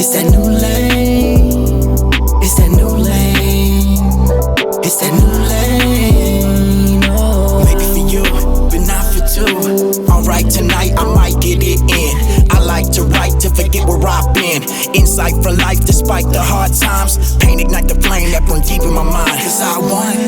It's that new lane. It's that new lane. It's that new lane. Oh, maybe for you, but not for two. Alright, tonight I might get it in. I like to write to forget where I've been. Insight for life despite the hard times. Pain ignite the flame that burn deep in my mind. Cause I want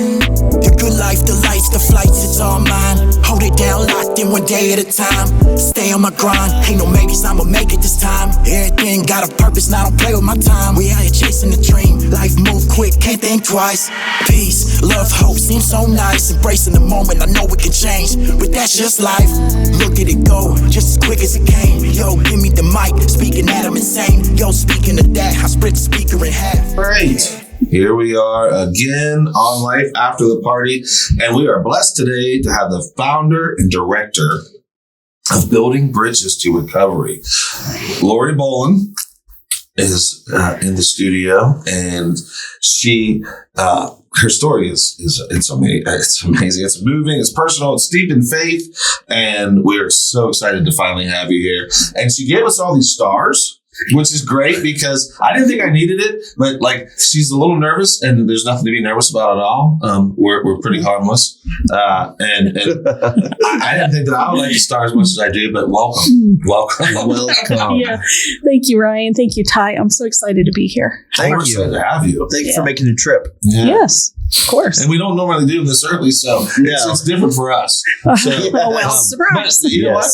the good life, the lights, the flights, it's all mine. Hold it down, locked in one day at a time. Stay on my grind, ain't no maybes, I'ma make it this time. Everything got a purpose, now I don't play with my time. We out here chasing the dream, life move quick, can't think twice. Peace, love, hope, seems so nice. Embracing the moment, I know it can change, but that's just life. Look at it go, just as quick as it came. Yo, give me the mic, speaking that I'm insane. Yo, speaking of that, I split the speaker in half. Right. Here we are again on Life After the Party, and we are blessed today to have the founder and director of Building Bridges to Recovery. Lori Bolen is in the studio, and she her story is it's amazing. It's moving. It's personal. It's deep in faith, and we're so excited to finally have you here. And she gave us all these stars, which is great because I didn't think I needed it, but like she's a little nervous, and there's nothing to be nervous about at all. We're pretty harmless, and I didn't think that I would like the stars as much as I do. But welcome. Yeah, thank you, Ryan. Thank you, Ty. I'm so excited to be here. Thank you to have you. Thank you for making the trip. Yeah. Yes, of course. And we don't normally do this early, so it's different for us. So, surprise. But you know what?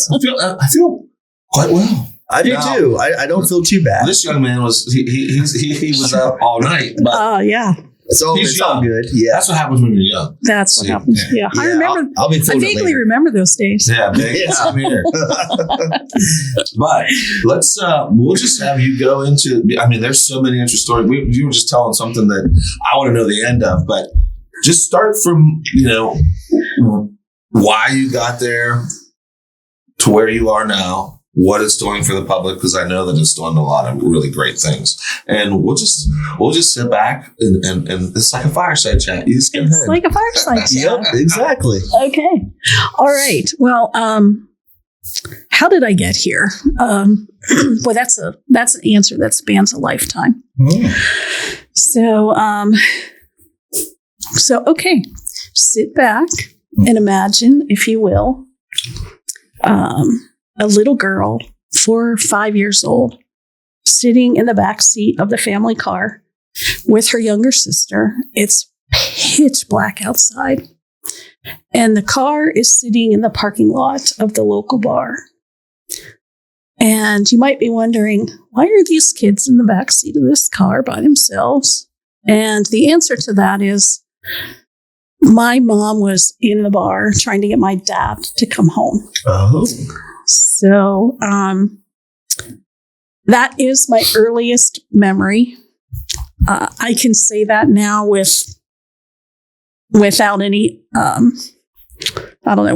I feel quite well. I do too. I don't feel too bad. This young man was he was up all night. But yeah. It's all good. Yeah, that's what happens when you're young. That's what happens. Yeah. I remember. I'll be I vaguely remember those days. Yeah, I'm here. But let's we'll just have you go into. I mean, there's so many interesting stories. You were just telling something that I want to know the end of, but just start from why you got there to where you are now. What it's doing for the public, because I know that it's doing a lot of really great things, and we'll just sit back and it's like a fireside chat. You just it's like a fireside chat. Yep, exactly. Okay, all right. Well, how did I get here? Well, that's an answer that spans a lifetime. So okay, sit back and imagine, if you will, a little girl, 4 or 5 years old, sitting in the back seat of the family car with her younger sister. It's pitch black outside, and the car is sitting in the parking lot of the local bar. And you might be wondering, why are these kids in the back seat of this car by themselves? And the answer to that is, my mom was in the bar trying to get my dad to come home. Oh. So that is my earliest memory. I can say that now without any,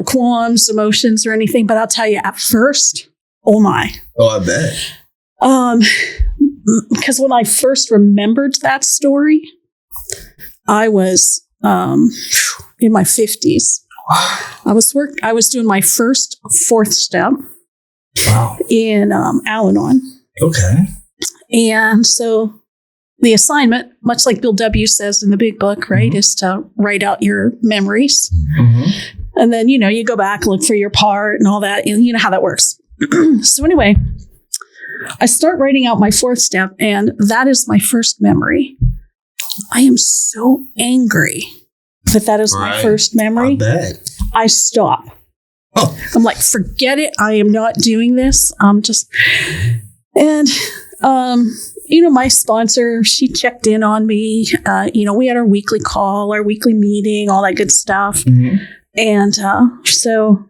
qualms, emotions, or anything. But I'll tell you, at first, oh my. Oh, I bet. Because when I first remembered that story, I was in my 50s. I was doing my first 4th step in Al-Anon. Okay. And so the assignment, much like Bill W. says in the big book, right, is to write out your memories. Mm-hmm. And then, you go back and look for your part and all that. And you know how that works. So anyway, I start writing out my 4th step, and that is my first memory. I am so angry that is my first memory. I bet. I stop. Oh. I'm like, forget it. I am not doing this. My sponsor, she checked in on me. We had our weekly call, our weekly meeting, all that good stuff. Mm-hmm. And so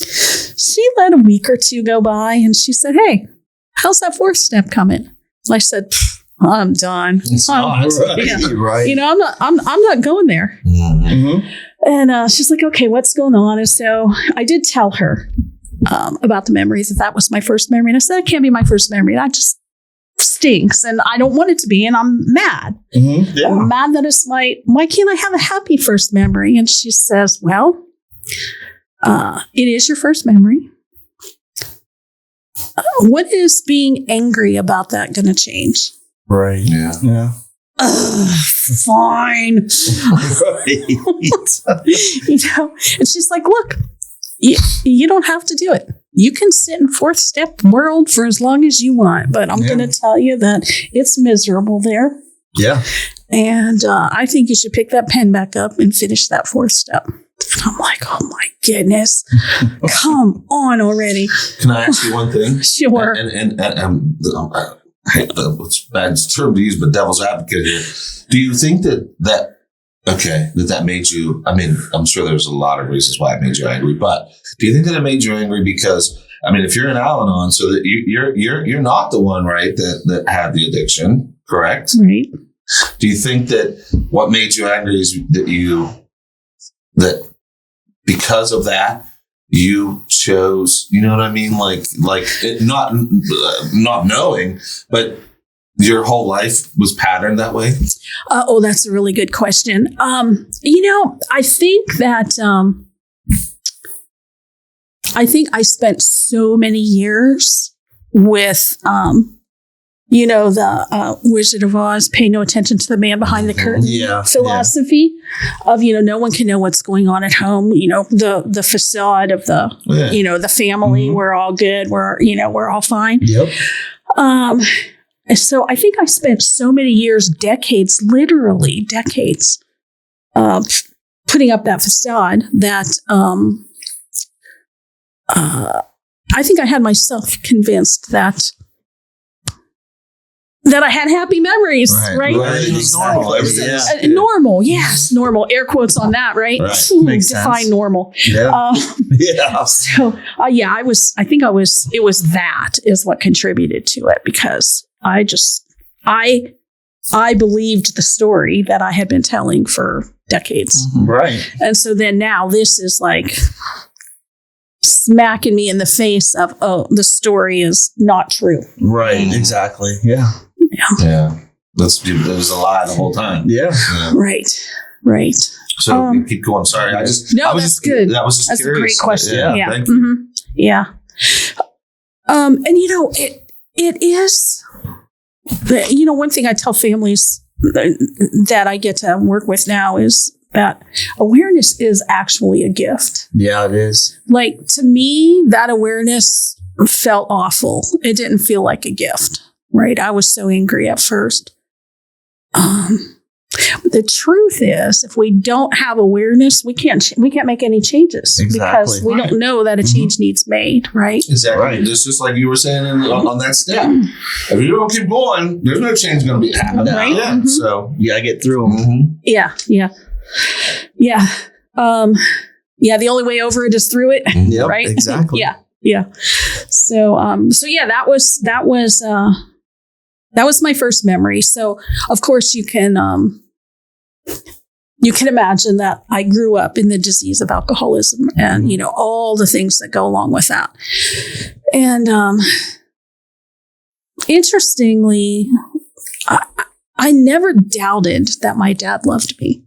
she let a week or two go by, and she said, "Hey, how's that 4th step coming?" I said, I'm done. Right. I'm not going there. Mm-hmm. And she's like, okay, what's going on? And so I did tell her about the memories, that was my first memory. And I said, it can't be my first memory. That just stinks. And I don't want it to be. And I'm mad. Mm-hmm. Yeah. I'm mad that it's why can't I have a happy first memory? And she says, it is your first memory. what is being angry about that going to change? Right. Yeah. Yeah. Fine. Right. It's just like, look, you don't have to do it. You can sit in fourth step world for as long as you want, but I'm going to tell you that it's miserable there. Yeah. And I think you should pick that pen back up and finish that fourth step. And I'm like, oh my goodness, come on already. Can I ask you one thing? Sure. And I hate what's bad term to use, but devil's advocate here. Do you think that made you? I mean, I'm sure there's a lot of reasons why it made you angry, but do you think that it made you angry because, I mean, if you're in Al-Anon, so that you're not the one, right, that had the addiction, correct? Right. Do you think that what made you angry is that because of that you chose, you know what I mean, like it, not knowing, but your whole life was patterned that way? That's a really good question. I think that I spent so many years with the Wizard of Oz, pay no attention to the man behind the curtain philosophy of, no one can know what's going on at home. The facade of the, the family, we're all good. We're all fine. Yep. So I think I spent so many years, literally decades, putting up that facade that, I think I had myself convinced that I had happy memories, right? Everything's normal. Normal, yes, normal. Air quotes on that, right? Makes Define sense. Normal. Yeah. So, it was that is what contributed to it, because I believed the story that I had been telling for decades. Right. And so then now this is like smacking me in the face of, the story is not true. Right. Exactly. Yeah. Yeah. It was a lie the whole time. Yeah. Right. So keep going. Sorry. That's good. That was just That's curious. a great question. Yeah. Thank you. Yeah. And it is, one thing I tell families that I get to work with now is that awareness is actually a gift. Yeah, it is. Like, to me, that awareness felt awful. It didn't feel like a gift, right? I was so angry at first. The truth is, if we don't have awareness, we can't make any changes. Exactly. Because we don't know that a change needs made, right? Exactly. Right. It's just like you were saying on that step. If you don't keep going, there's no change going to be happening. Right. Yeah. Mm-hmm. So You gotta get through them. Yeah. The only way over it is through it. Yep. Right. Exactly. Yeah. So that was my first memory. So of course you can imagine that I grew up in the disease of alcoholism and, all the things that go along with that. And, interestingly, I never doubted that my dad loved me.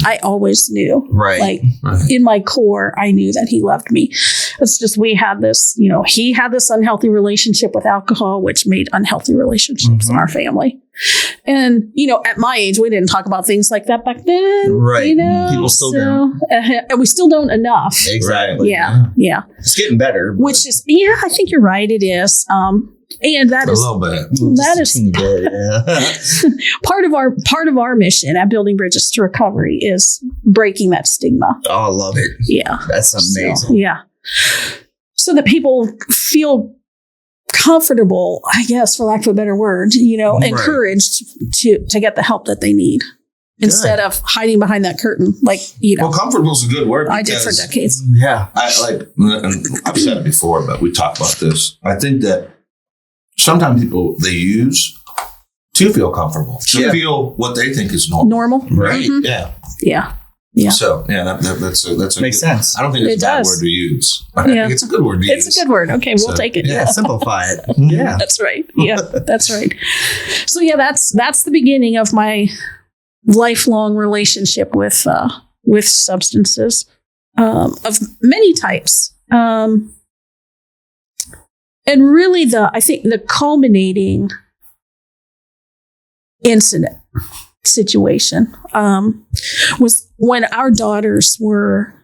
I always knew. Right. In my core, I knew that he loved me. It's just we had this, he had this unhealthy relationship with alcohol, which made unhealthy relationships in our family. And, at my age, we didn't talk about things like that back then. Right. People still don't. And we still don't enough. Exactly. Yeah. It's getting better. Which is, I think you're right. It is. And that is a little bit. That is part of our mission at Building Bridges to Recovery is breaking that stigma. Oh, I love it. Yeah. That's amazing. So that people feel comfortable, I guess, for lack of a better word, encouraged to get the help be need. Instead of hiding behind that curtain, Well, comfortable is a good word. I did for decades. Yeah. And I've said it before, but we talked about this. I think that sometimes people, they use to feel comfortable, to feel what they think is normal. Right. Mm-hmm. Yeah. So, that's a makes sense. I don't think it's a bad word to use. I think it's a good word to use. It's a good word. Okay, we'll take it. Yeah, simplify it. Yeah. That's right. Yeah, that's right. So, that's the beginning of my lifelong relationship with substances of many types. And really I think the culminating incident situation was when our daughters were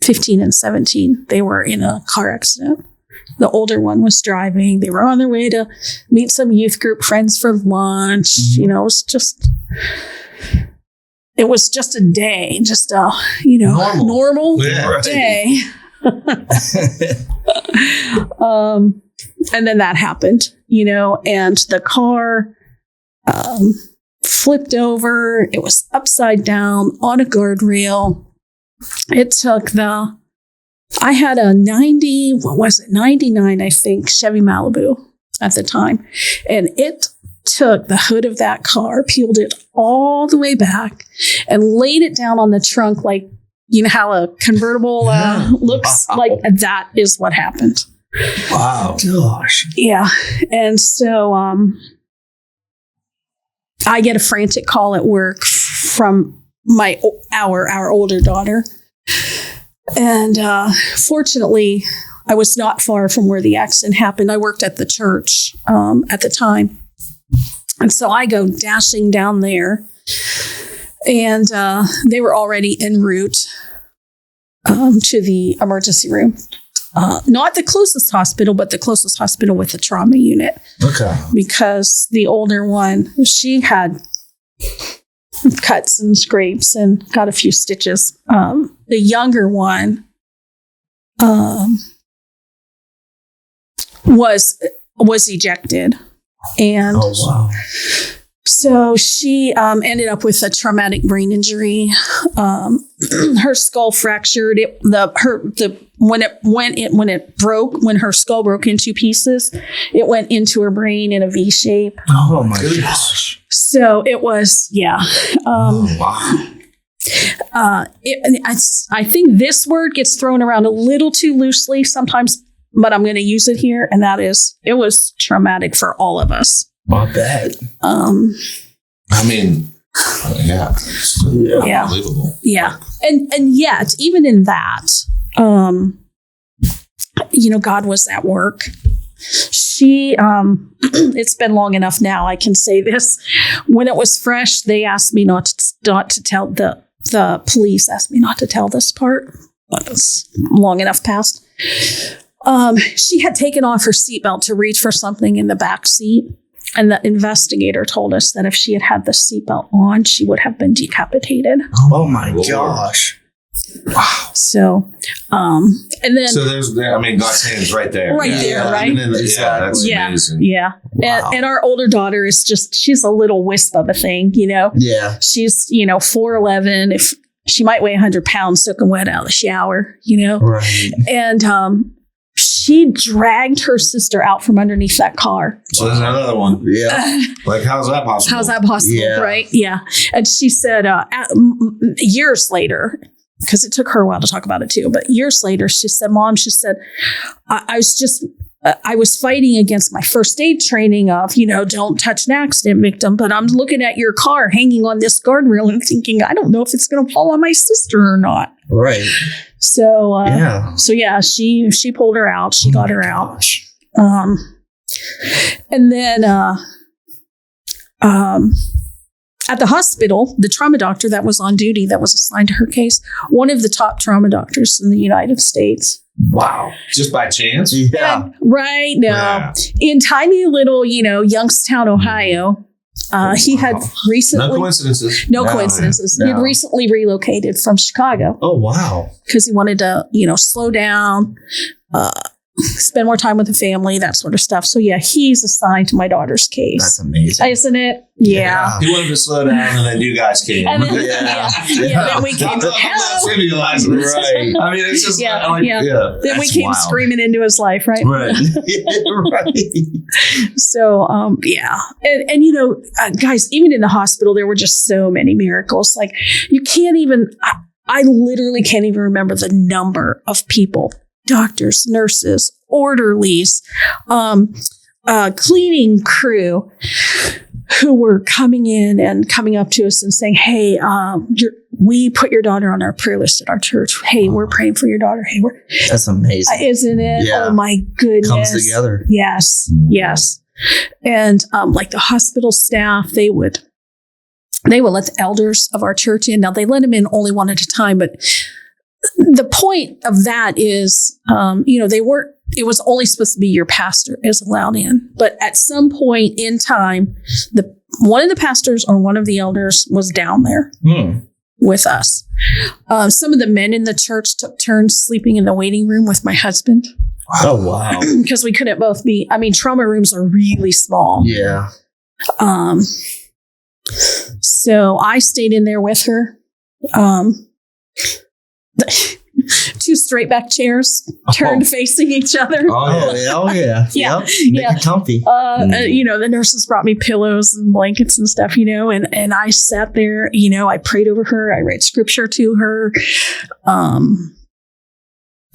15 and 17. They were in a car accident. The older one was driving. They were on their way to meet some youth group friends for lunch. You know, it was just a day, just a, normal day. And then that happened, and the car flipped over. It was upside down on a guardrail. It took I had a 99, I think, Chevy Malibu at the time. And it took the hood of that car, peeled it all the way back, and laid it down on the trunk like, you know how a convertible looks like? That is what happened. Wow. Gosh. Yeah. And so I get a frantic call at work from our older daughter. And fortunately, I was not far from where the accident happened. I worked at the church at the time. And so I go dashing down there. And they were already en route to the emergency room. Not the closest hospital, but the closest hospital with the trauma unit. Okay. Because the older one, she had cuts and scrapes and got a few stitches. The younger one was ejected. And so she ended up with a traumatic brain injury. Her skull fractured. When her skull broke into pieces, it went into her brain in a V shape. Oh my gosh. So it was, I think this word gets thrown around a little too loosely sometimes, but I'm going to use it here. And that is, it was traumatic for all of us. My bad. I mean, yeah. Unbelievable. Yeah. And yet, even in that, God was at work. She, it's been long enough now, I can say this. When it was fresh, they asked me not to tell, the police asked me not to tell this part, but it's long enough past. She had taken off her seatbelt to reach for something in the back seat. And the investigator told us that if she had the seatbelt on, she would have been decapitated. Oh my gosh. Wow. So, and then. So God's hand is right there. Right there, right? That's amazing. Yeah. Wow. And our older daughter is she's a little wisp of a thing, Yeah. She's, 4'11". If she might weigh 100 pounds soaking wet out of the shower, Right. And, she dragged her sister out from underneath that car. So there's another one. Yeah. Like, how's that possible? Yeah. Right? Yeah. And she said, years later, because it took her a while to talk about it too, but years later, she said, Mom, I was fighting against my first aid training of, don't touch an accident victim, but I'm looking at your car hanging on this guardrail and thinking, I don't know if it's going to fall on my sister or not. Right. So, she pulled her out. She got her out. And then, at the hospital, the trauma doctor that was on duty, that was assigned to her case, one of the top trauma doctors in the United States. Wow. Just by chance? Yeah. Right. No. Yeah. In tiny little, Youngstown, Ohio, he had recently... No coincidences. No coincidences. No. He had recently relocated from Chicago. Oh, wow. Because he wanted to, slow down, spend more time with the family, that sort of stuff. So, he's assigned to my daughter's case. That's amazing. Isn't it? Yeah. He wanted to slow down, and then you guys came. And then, Yeah. then we came. Right. I mean, it's just Then we came screaming into his life, right? Right. Right. So, And guys, even in the hospital, there were just so many miracles. Like, you can't even, I literally can't even remember the number of people, doctors, nurses, orderlies, cleaning crew, who were coming in and coming up to us and saying, hey, we put your daughter on our prayer list at our church. Hey, we're praying for your daughter. Hey, That's amazing. isn't it? Yeah. Oh my goodness. Comes together. Yes. Yes. And like the hospital staff, they would let the elders of our church in. Now they let them in only one at a time, but the point of that is, it was only supposed to be your pastor is allowed in. But at some point in time, one of the pastors or one of the elders was down there with us. Some of the men in the church took turns sleeping in the waiting room with my husband. Oh, wow. Because we couldn't both be, trauma rooms are really small. Yeah. So I stayed in there with her. 2 straight back chairs turned facing each other. Oh, yeah. Yeah. Yep. Make it comfy. The nurses brought me pillows and blankets and stuff, and I sat there, I prayed over her. I read scripture to her.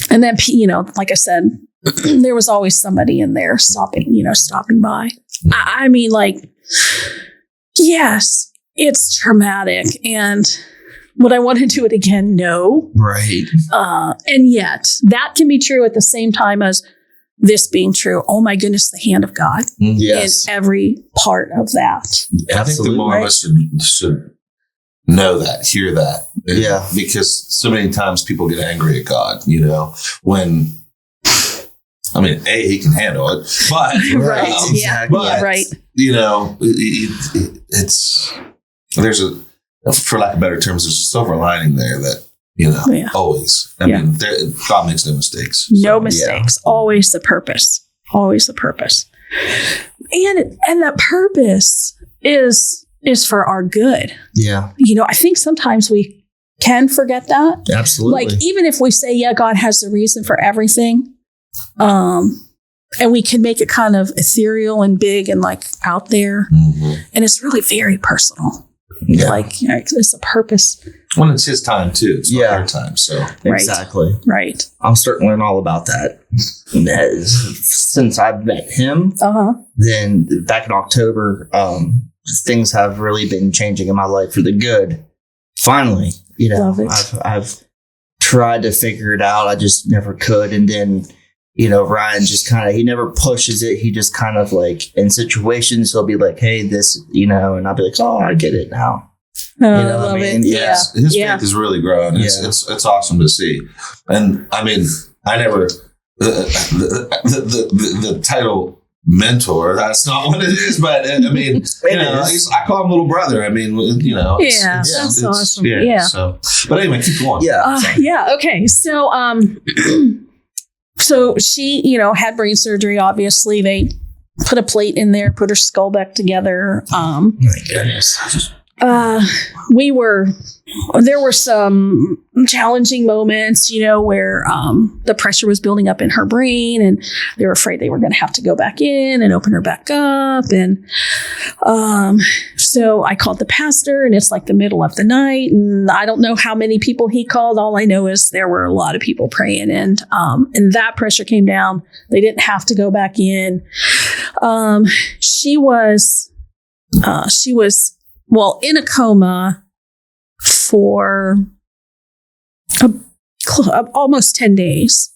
And then, like I said, there was always somebody in there stopping by. Yes, it's traumatic. And would I want to do it again? No. Right. And yet that can be true at the same time as this being true. Oh my goodness, the hand of God Yes. in every part of that. I think the more of us should know that, hear that. Yeah. Because so many times people get angry at God, when, he can handle it, but Right. Exactly. Yeah, right. There's for lack of better terms, there's a silver lining there that, always. God makes no mistakes. No mistakes. Always the purpose. Always the purpose. And that purpose is for our good. Yeah. I think sometimes we can forget that. Absolutely. Like, even if we say, yeah, God has the reason for everything, and we can make it kind of ethereal and big and like out there, and it's really very personal. Yeah. Like, it's a purpose. When it's his time too. It's not our time. So Exactly. Right. I'm starting to learn all about that. Since I've met him, then back in October, things have really been changing in my life for the good. Finally, Love it. I've tried to figure it out. I just never could. And then, Ryan just he never pushes it. He just kind of like in situations, he'll be like, hey, this, and I'll be like, oh, I get it now. I love it. Yeah. His faith is really growing. It's awesome to see. And I never, the title mentor, that's not what it is, but I call him little brother. That's awesome. Yeah. So, but anyway, keep going. Yeah. Okay. So, so she, had brain surgery. Obviously, they put a plate in there, put her skull back together. My goodness. There were some challenging moments, where the pressure was building up in her brain, and they were afraid they were going to have to go back in and open her back up. And so I called the pastor, and it's like the middle of the night, and I don't know how many people he called. All I know is there were a lot of people praying, and that pressure came down. They didn't have to go back in. She was in a coma for almost 10 days.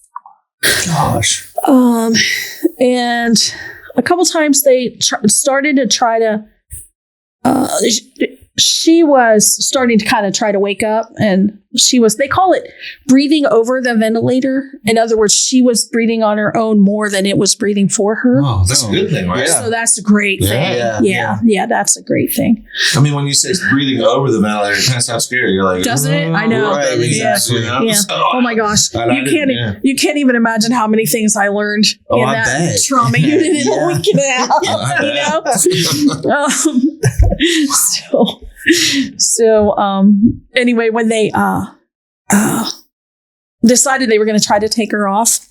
Gosh. And a couple times they started to try to, she was starting to kind of try to wake up, and they call it breathing over the ventilator. In other words, she was breathing on her own more than it was breathing for her. Oh, that's a good thing, right? So that's a great thing. Yeah, that's a great thing. When you say breathing over the ventilator, it kind of sounds scary. You're like, doesn't it? I know. Right, exactly. Yeah. Oh my gosh. You can't even imagine how many things I learned in that trauma unit in a week and a half. So anyway, when they decided they were going to try to take her off,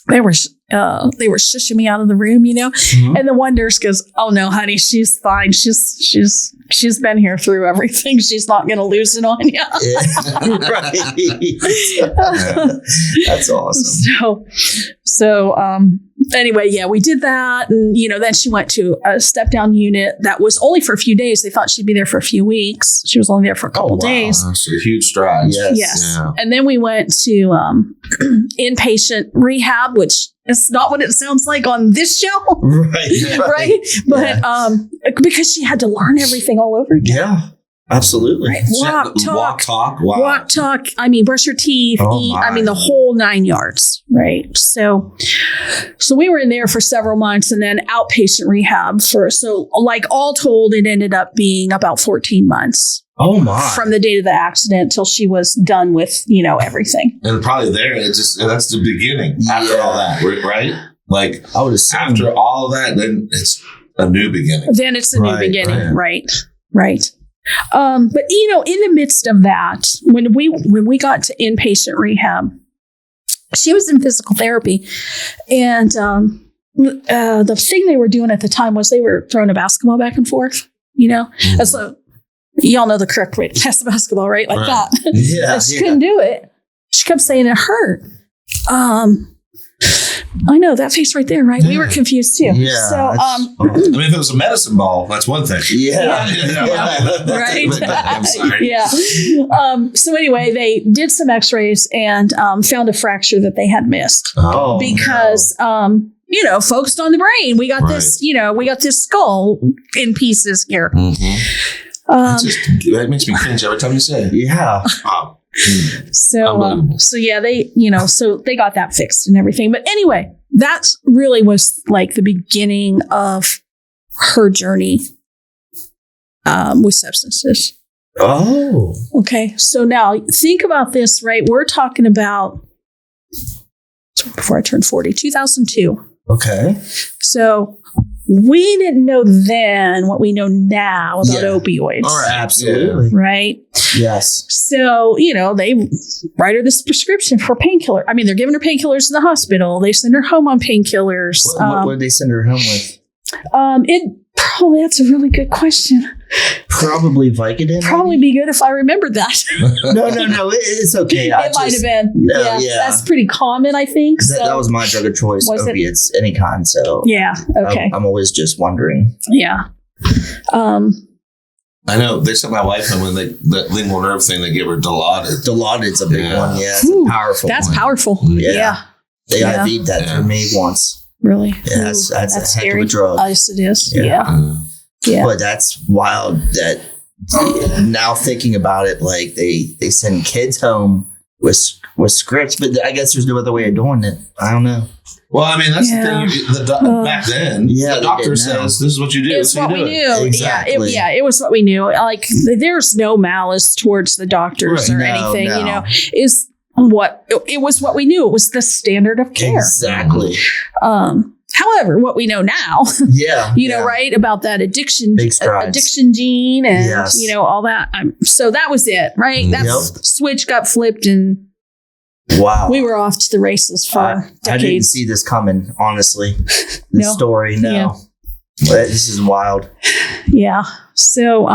they were shushing me out of the room, and the one nurse goes, "Oh no, honey, she's fine. She's been here through everything. She's not going to lose it on you." Right. That's awesome. So, anyway, yeah, we did that. And, then she went to a step down unit that was only for a few days. They thought she'd be there for a few weeks. She was only there for a couple days. That's a huge stride. Yes. Yeah. And then we went to inpatient rehab, which is not what it sounds like on this show. Right. But because she had to learn everything all over again. Yeah. Absolutely. Right. Walk, talk. Wow. Walk, talk. I mean, brush your teeth, eat. My. I mean, the whole 9 yards. Right. So we were in there for several months and then outpatient rehab all told, it ended up being about 14 months. Oh my. From the date of the accident till she was done with, everything. And probably that's the beginning after all that, right? Like, I would assume. after all of that, then it's a new beginning. Then it's a new beginning. Right. But in the midst of that, when we got to inpatient rehab, she was in physical therapy, and the thing they were doing at the time was they were throwing a basketball back and forth. That's y'all know the correct way to pass the basketball, right? Like that. Yeah, she couldn't do it. She kept saying it hurt. I know that face right there, right? We were confused too. Yeah. So, if it was a medicine ball, that's one thing. Yeah. Right. I'm sorry. Yeah. So anyway, they did some X-rays and found a fracture that they had missed because focused on the brain. We got this. We got this skull in pieces here. Mm-hmm. That makes me cringe every time you say it. Yeah. Wow. So yeah, they got that fixed and everything. But anyway, that really was like the beginning of her journey with substances. Oh. Okay. So now think about this, right? We're talking about before I turned 40, 2002. Okay. So we didn't know then what we know now about opioids. Oh, absolutely. Right? Yes. So, they write her this prescription for painkiller. I mean, they're giving her painkillers in the hospital. They send her home on painkillers. What did they send her home with? That's a really good question. Probably Vicodin. Probably be good if I remembered that. No. It's okay. It might have been. No, that's pretty common, I think. That was my drug of choice. Was opiates, any kind. So yeah. Okay. I'm always just wondering. Yeah. I know they sent my wife home when that lingual nerve thing. They gave her Dilaudid. Dilaudid's a big one. Yeah, it's a powerful. That's one. powerful. Yeah. They IV'd that for me once. Really? Yeah, that's a heck scary. of a drug. Yes, it is. Yeah. But that's wild that now thinking about it, like they send kids home with scripts, but I guess there's no other way of doing it. I don't know. Well, I mean, that's the thing. Back then, the doctor says this is what you do. It's what we knew. Exactly. It was what we knew. Like, there's no malice towards the doctors or anything. No. It was what we knew. It was the standard of care. Exactly. However, what we know now, right, about that addiction gene and, all that. So that was it, right? That switch got flipped and wow, we were off to the races for decades. I didn't see this coming, honestly. This story, no. Yeah. But this is wild. Yeah. So,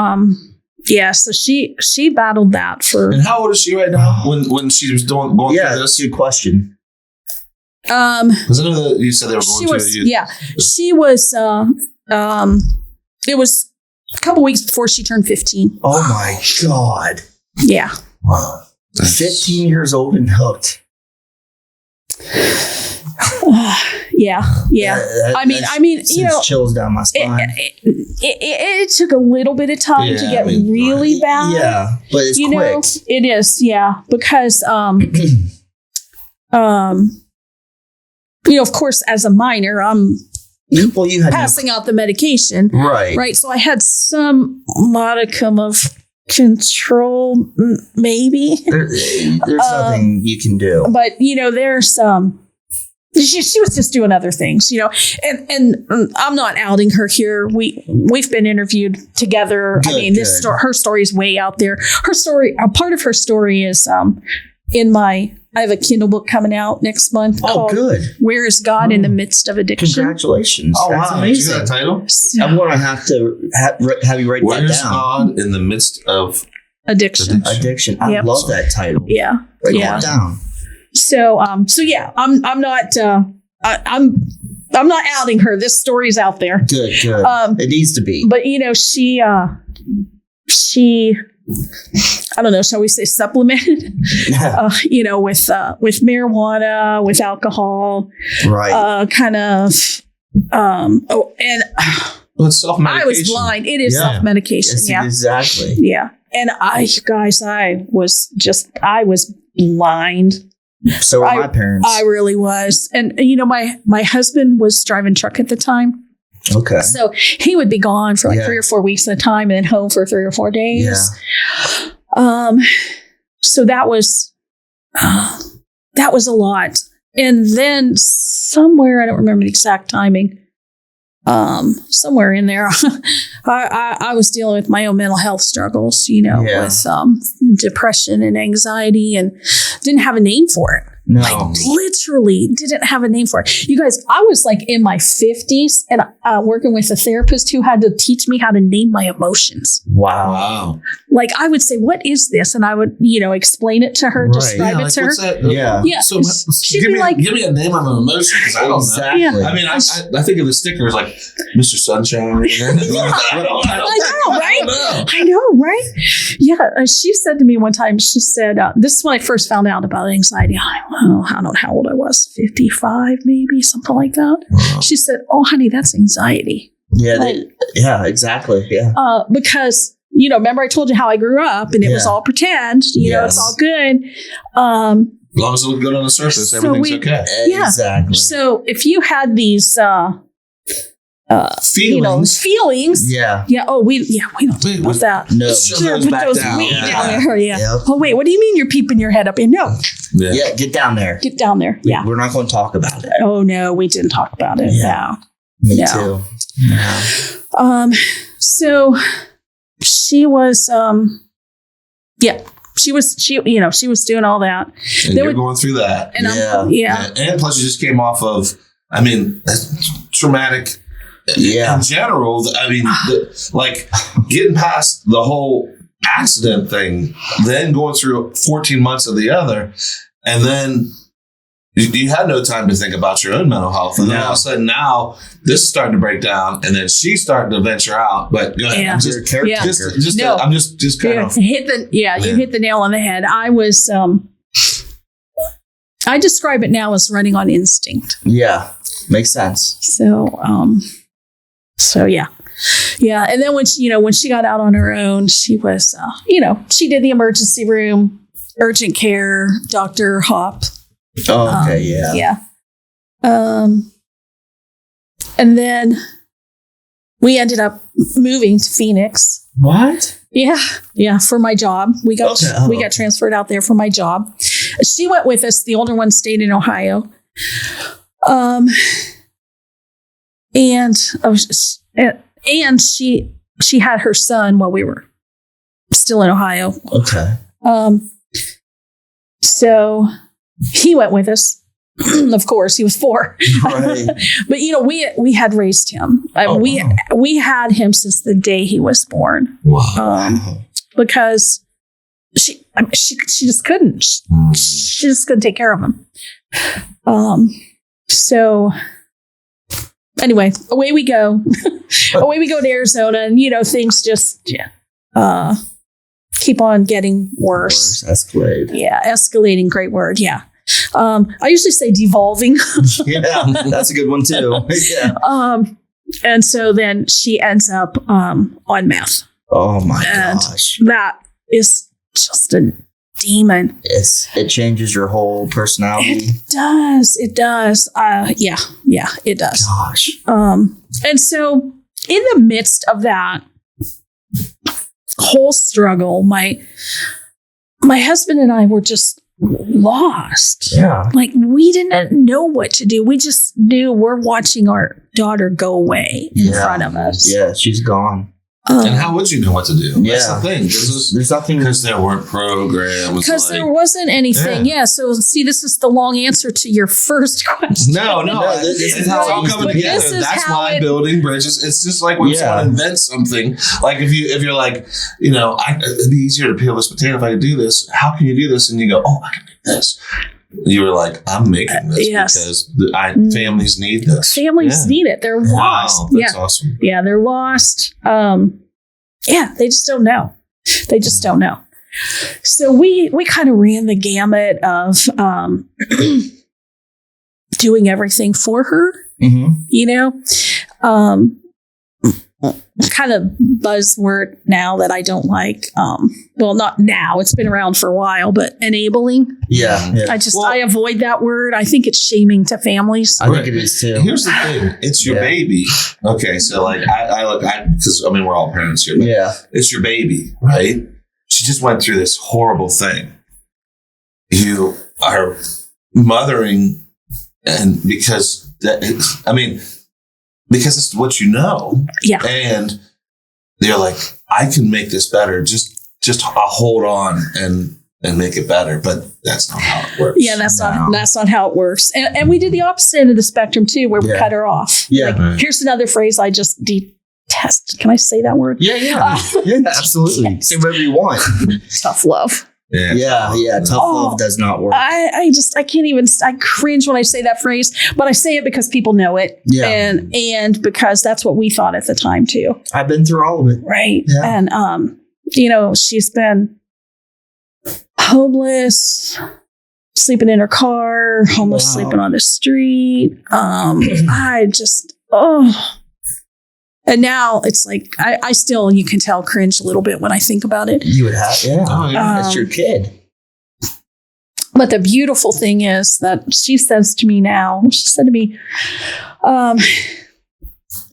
so she battled that for. And how old is she right now when she was going through this? Good question. Was it that you said they were going she was. It was a couple weeks before she turned 15. Oh my God! Yeah. Wow. 15 years old and hooked. Yeah. I mean, chills down my spine. It took a little bit of time to get really bad. Yeah, but it's quick. It is. Yeah, because of course, as a minor, I'm you had passing out the medication, right. So I had some modicum of control, maybe. There's nothing you can do, but there's she was just doing other things, and I'm not outing her here. We've been interviewed together. Good, I mean, her story is way out there. Her story, a part of her story is I have a Kindle book coming out next month. Called good. Where is God in the Midst of Addiction? Congratulations. Oh, that's amazing. You got a title? I'm going to have to have you write that down. Where's God in the midst of addiction? I love that title. Yeah. Write that down. So, I'm not I'm not outing her. This story's out there. Good. It needs to be. But she I don't know, shall we say supplemented, with marijuana, with alcohol, right. Kind of, and Well, it's self-medication. I was blind. It is self-medication. Yes, yeah, exactly. Yeah. And I was blind. So were my parents. I really was. And, my husband was driving truck at the time. Okay. So he would be gone for 3 or 4 weeks at a time and then home for 3 or 4 days. Yeah. So that was a lot. And then somewhere, I don't remember the exact timing, somewhere in there, I was dealing with my own mental health struggles, with depression and anxiety, and didn't have a name for it. No. Like literally didn't have a name for it. You guys, I was like in my 50s and working with a therapist who had to teach me how to name my emotions. Wow. Like I would say, what is this? And I would, explain it to her, describe it to her. Yeah. So she'd give be like, me a name of an emotion because I don't exactly. know. I mean, I think of the stickers like Mr. Sunshine. I know, right? Yeah. She said to me one time, she said, this is when I first found out about anxiety. I don't know how old I was, 55 maybe, something like that. Wow. She said, oh, honey, that's anxiety. Yeah, exactly. Yeah. Because, remember I told you how I grew up and it was all pretend, it's all good. As long as it looks good on the surface, everything's okay. Yeah. Exactly. So if you had these feelings. Yeah. Yeah. Oh, we don't talk about that. No. Put those down. down there. Yeah. Yep. Oh, wait, what do you mean you're peeping your head up? And no. Yeah, get down there. Get down there. Yeah. We're not going to talk about it. Oh, no, we didn't talk about it. Yeah. No. Me too. Yeah. So she was, she was doing all that. And you're going through that. And And plus you just came off of, traumatic in general. Like getting past the whole accident thing, then going through 14 months of the other, and then you had no time to think about your own mental health. And then all of a sudden now this is starting to break down, and then she's starting to venture out. But go ahead. Yeah. I'm just kind of you hit the nail on the head. I was I describe it now as running on instinct. Yeah. Makes sense. So yeah. Yeah. And then when she got out on her own, she was, she did the emergency room, urgent care, Dr. Hop. Oh, okay. Yeah. And then we ended up moving to Phoenix. What? Yeah. Yeah. For my job. We got transferred out there for my job. She went with us. The older one stayed in Ohio. And she had her son while we were still in Ohio. Okay. So he went with us. Of course, he was 4. Right. But we had raised him. We had him since the day he was born. wow. Because she just couldn't. She just couldn't take care of him. So anyway, away we go. Away we go to Arizona, and things just keep on getting worse. Escalate. Yeah, escalating. Great word. Yeah. I usually say devolving. Yeah, that's a good one too. Yeah. And so then she ends up on meth. Oh my gosh. That is just a demon. It changes your whole personality. It does. It does. Yeah, it does. Gosh. And so in the midst of that whole struggle, my husband and I were just lost. Yeah. Like we didn't know what to do. We just knew we're watching our daughter go away in front of us. Yeah, she's gone. And how would you know what to do? That's the thing. There's nothing. Because there weren't programs. Because there wasn't anything. Yeah. So see, this is the long answer to your first question. No. It's all coming together. That's why building bridges. It's just like when someone invents something. Like if you're like, it'd be easier to peel this potato if I could do this. How can you do this? And you go, oh, I can do this. you were like, I'm making this Yes. because families need this. Families need it. They're lost. Wow, that's awesome. Yeah, they're lost. They just don't know. They just don't know. So we kind of ran the gamut of doing everything for her. You know, kind of buzzword now that I don't like. Well, not now. It's been around for a while, but enabling. Yeah. I avoid that word. I think it's shaming to families. I think it is too. Here's the thing: it's your baby. Okay, so like I look, because I mean we're all parents here. But it's your baby, right? She just went through this horrible thing. You are mothering, and because it's what you know. Yeah. And they're like, I can make this better. Just I'll hold on and make it better. But that's not how it works. Yeah, that's not how it works. And we did the opposite end of the spectrum too, where we cut her off. Yeah. Like, here's another phrase I just detest. Can I say that word? Yeah, absolutely. Say whatever you want. Tough love. Yeah. Tough love does not work. I can't even, I cringe when I say that phrase, but I say it because people know it. Yeah. And because that's what we thought at the time too. I've been through all of it. Right. Yeah. And, you know, she's been homeless, sleeping in her car, homeless, sleeping on the street. And now it's like, I still, you can tell, cringe a little bit when I think about it. You would have, that's your kid. But the beautiful thing is that she said to me,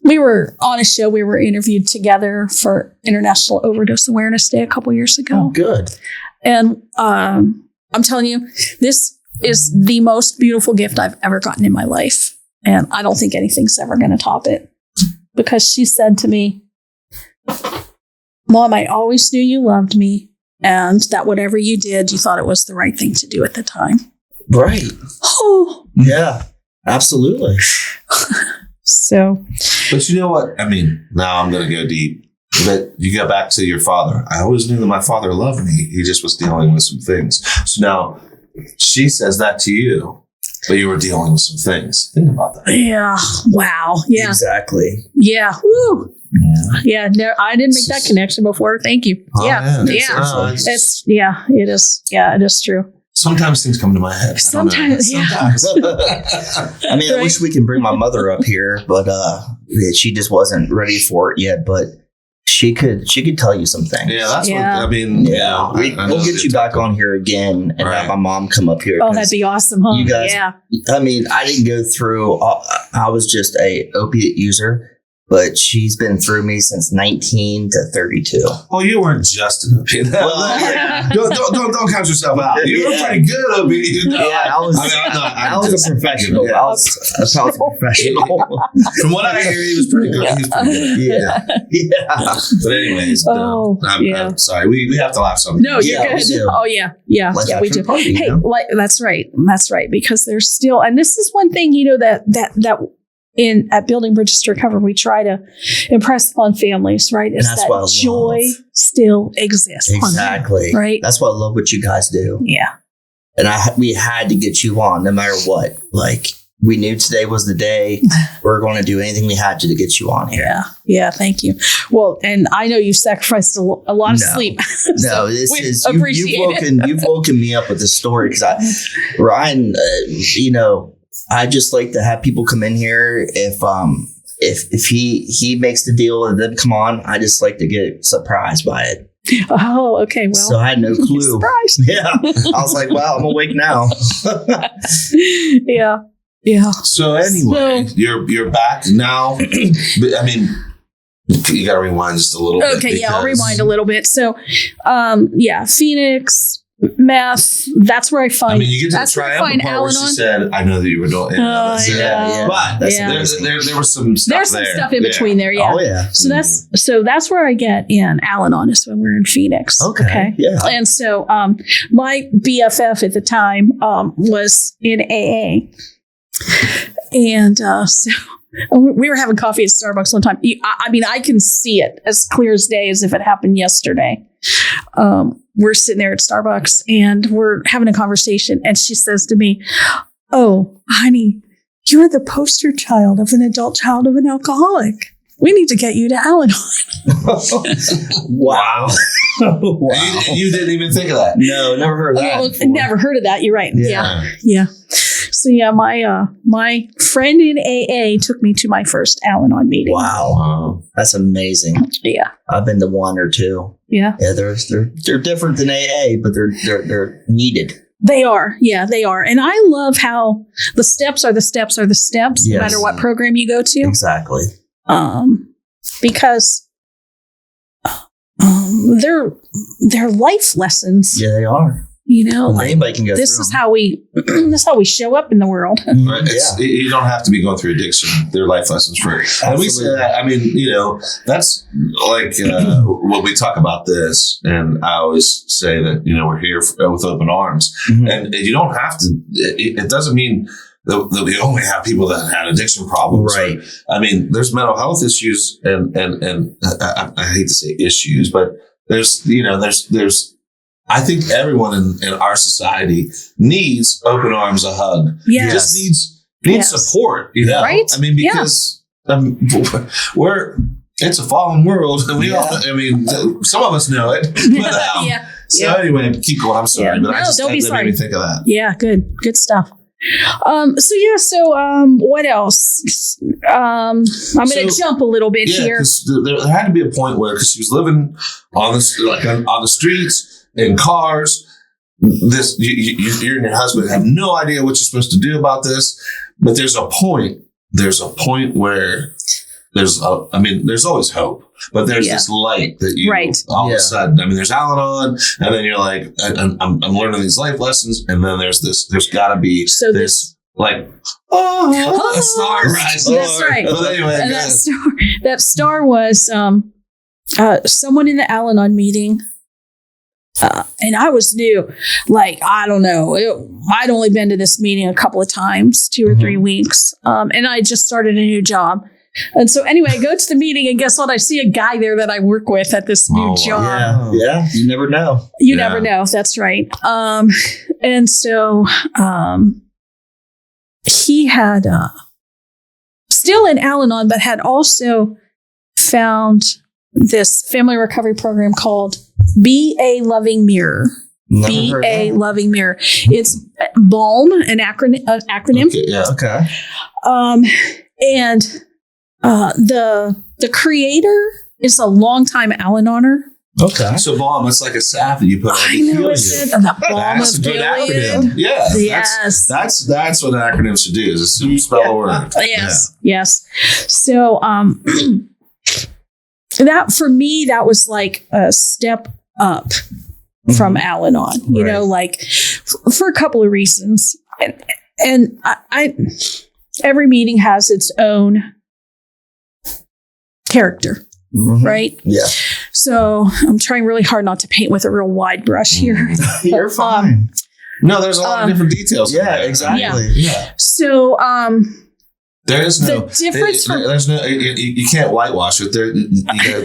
we were on a show, we were interviewed together for International Overdose Awareness Day a couple years ago. Oh, good. And I'm telling you, this is the most beautiful gift I've ever gotten in my life. And I don't think anything's ever going to top it. Because she said to me, Mom, I always knew you loved me and that whatever you did, you thought it was the right thing to do at the time. Right. Oh. Yeah, absolutely. So. But you know what? I mean, now I'm going to go deep. But you go back to your father. I always knew that my father loved me. He just was dealing with some things. So now she says that to you. But you were dealing with some things. Think about that. Yeah. Wow. Yeah. Exactly. Yeah. Woo. Yeah. No, I didn't make that connection before. Thank you. It is. Yeah, it is true. Sometimes things come to my head. Sometimes. I mean, I wish we can bring my mother up here, but she just wasn't ready for it yet. But she could tell you some things. Yeah, that's what I mean. Yeah, we'll get you back on here again and have my mom come up here. Oh, that'd be awesome, huh? You guys, I mean, I didn't go through. I was just a opiate user, but she's been through me since 19 to 32. Oh, you weren't just an opiate. Don't count yourself out. You were pretty good opiate. Yeah, I was. I was a professional. I was a professional. From what I hear, he was pretty good. He was pretty good. Yeah. But anyways, I'm sorry. We have to laugh something. No, you're good. Oh yeah, we do. Party, hey, that's right. Because there's still, and this is one thing, you know, that at Building Bridges to Recover, we try to impress upon families, right? Is that joy still exists. Exactly. Right. That's why I love what you guys do. Yeah. And we had to get you on no matter what. Like, we knew today was the day. We're going to do anything we had to get you on here. Yeah. Thank you. Well, and I know you sacrificed a lot of sleep. No, this is, you've woken me up with this story because Ryan, you know, I just like to have people come in here. If he makes the deal and them come on, I just like to get surprised by it. Oh, okay. Well, so I had no clue. Surprised. Yeah, I was like, wow, I'm awake now. Yeah. So anyway, you're back now. I mean, you got to rewind just a little bit. Okay, I'll rewind a little bit. So, Phoenix. Meth. That's where I find. I mean, you get to try out the part where she said, "I know that you were doing." But there was some stuff. There's some stuff in between there. Yeah. Oh yeah. So that's where I get in Al-Anon is when we're in Phoenix. Okay. Yeah. And so my BFF at the time was in AA, and so we were having coffee at Starbucks one time. I mean, I can see it as clear as day as if it happened yesterday. we're sitting there at Starbucks and we're having a conversation. And she says to me, "Oh, honey, you're the poster child of an adult child of an alcoholic. We need to get you to Al-Anon." Wow. Wow. And you didn't even think of that. No, never heard of that. before. Never heard of that. You're right. Yeah. Yeah. So yeah, my friend in AA took me to my first Al-Anon meeting. Wow. That's amazing. Yeah. I've been to one or two. Yeah. Yeah, they're different than AA, but they're needed. They are. Yeah, they are. And I love how the steps are the steps are the steps, no Yes. matter what program you go to. Exactly. Because they're life lessons. Yeah, they are. You know, Well, anybody can go this through is them. how we this is how we show up in the world. Right? You don't have to be going through addiction. They're life lessons for it. And we say that, I mean, that's like when we talk about this, and I always say that, we're here with open arms. Mhm. And you don't have to, it doesn't mean that we only have people that had addiction problems. Right. I mean, there's mental health issues and I hate to say issues, but there's I think everyone in our society needs open arms, a hug. Yes. Just needs Yes. support, Right? I mean, because it's a fallen world, and we all. I mean, some of us know it. But, Yeah. So anyway, keep going. I'm sorry, Yeah. but No, don't be that sorry. made me think of that. Yeah, good stuff. What else? I'm going to jump a little bit Yeah, here. because there had to be a point where, because she was living on the streets in cars. You and your husband have no idea what you're supposed to do about this, but there's a point where there's always hope, but there's this light that you all of a sudden, I mean, there's Al-Anon, and then you're like, I'm learning these life lessons, and then there's gotta be this like, a star rises. That's right. But anyway, And that star was someone in the Al-Anon meeting. And I was new, like, I don't know. I'd only been to this meeting a couple of times, 2 or 3 weeks. And I just started a new job. And so anyway, I go to the meeting and guess what? I see a guy there that I work with at this new job. Yeah. You never know. You never know. That's right. And so he had still in Al-Anon, but had also found this family recovery program called Be a Loving Mirror. Be a Loving Mirror. It's BALM, an acronym. Okay, yeah. Okay. And the creator is a longtime Al-Anoner. Okay. So BALM, it's like a salve that you put on I to know heal it's you. the balm That's of a good Gilead. acronym. Yeah. Yes. That's what an acronym should do, is to spell a word. Yes. So that for me, that was like a step up from Al-Anon, you know, like for a couple of reasons. And I every meeting has its own character, right? Yeah. So I'm trying really hard not to paint with a real wide brush here. You're fine. No, there's a lot of different details. Yeah, exactly. Yeah. So There is no the difference from there's no you can't whitewash it. There, You're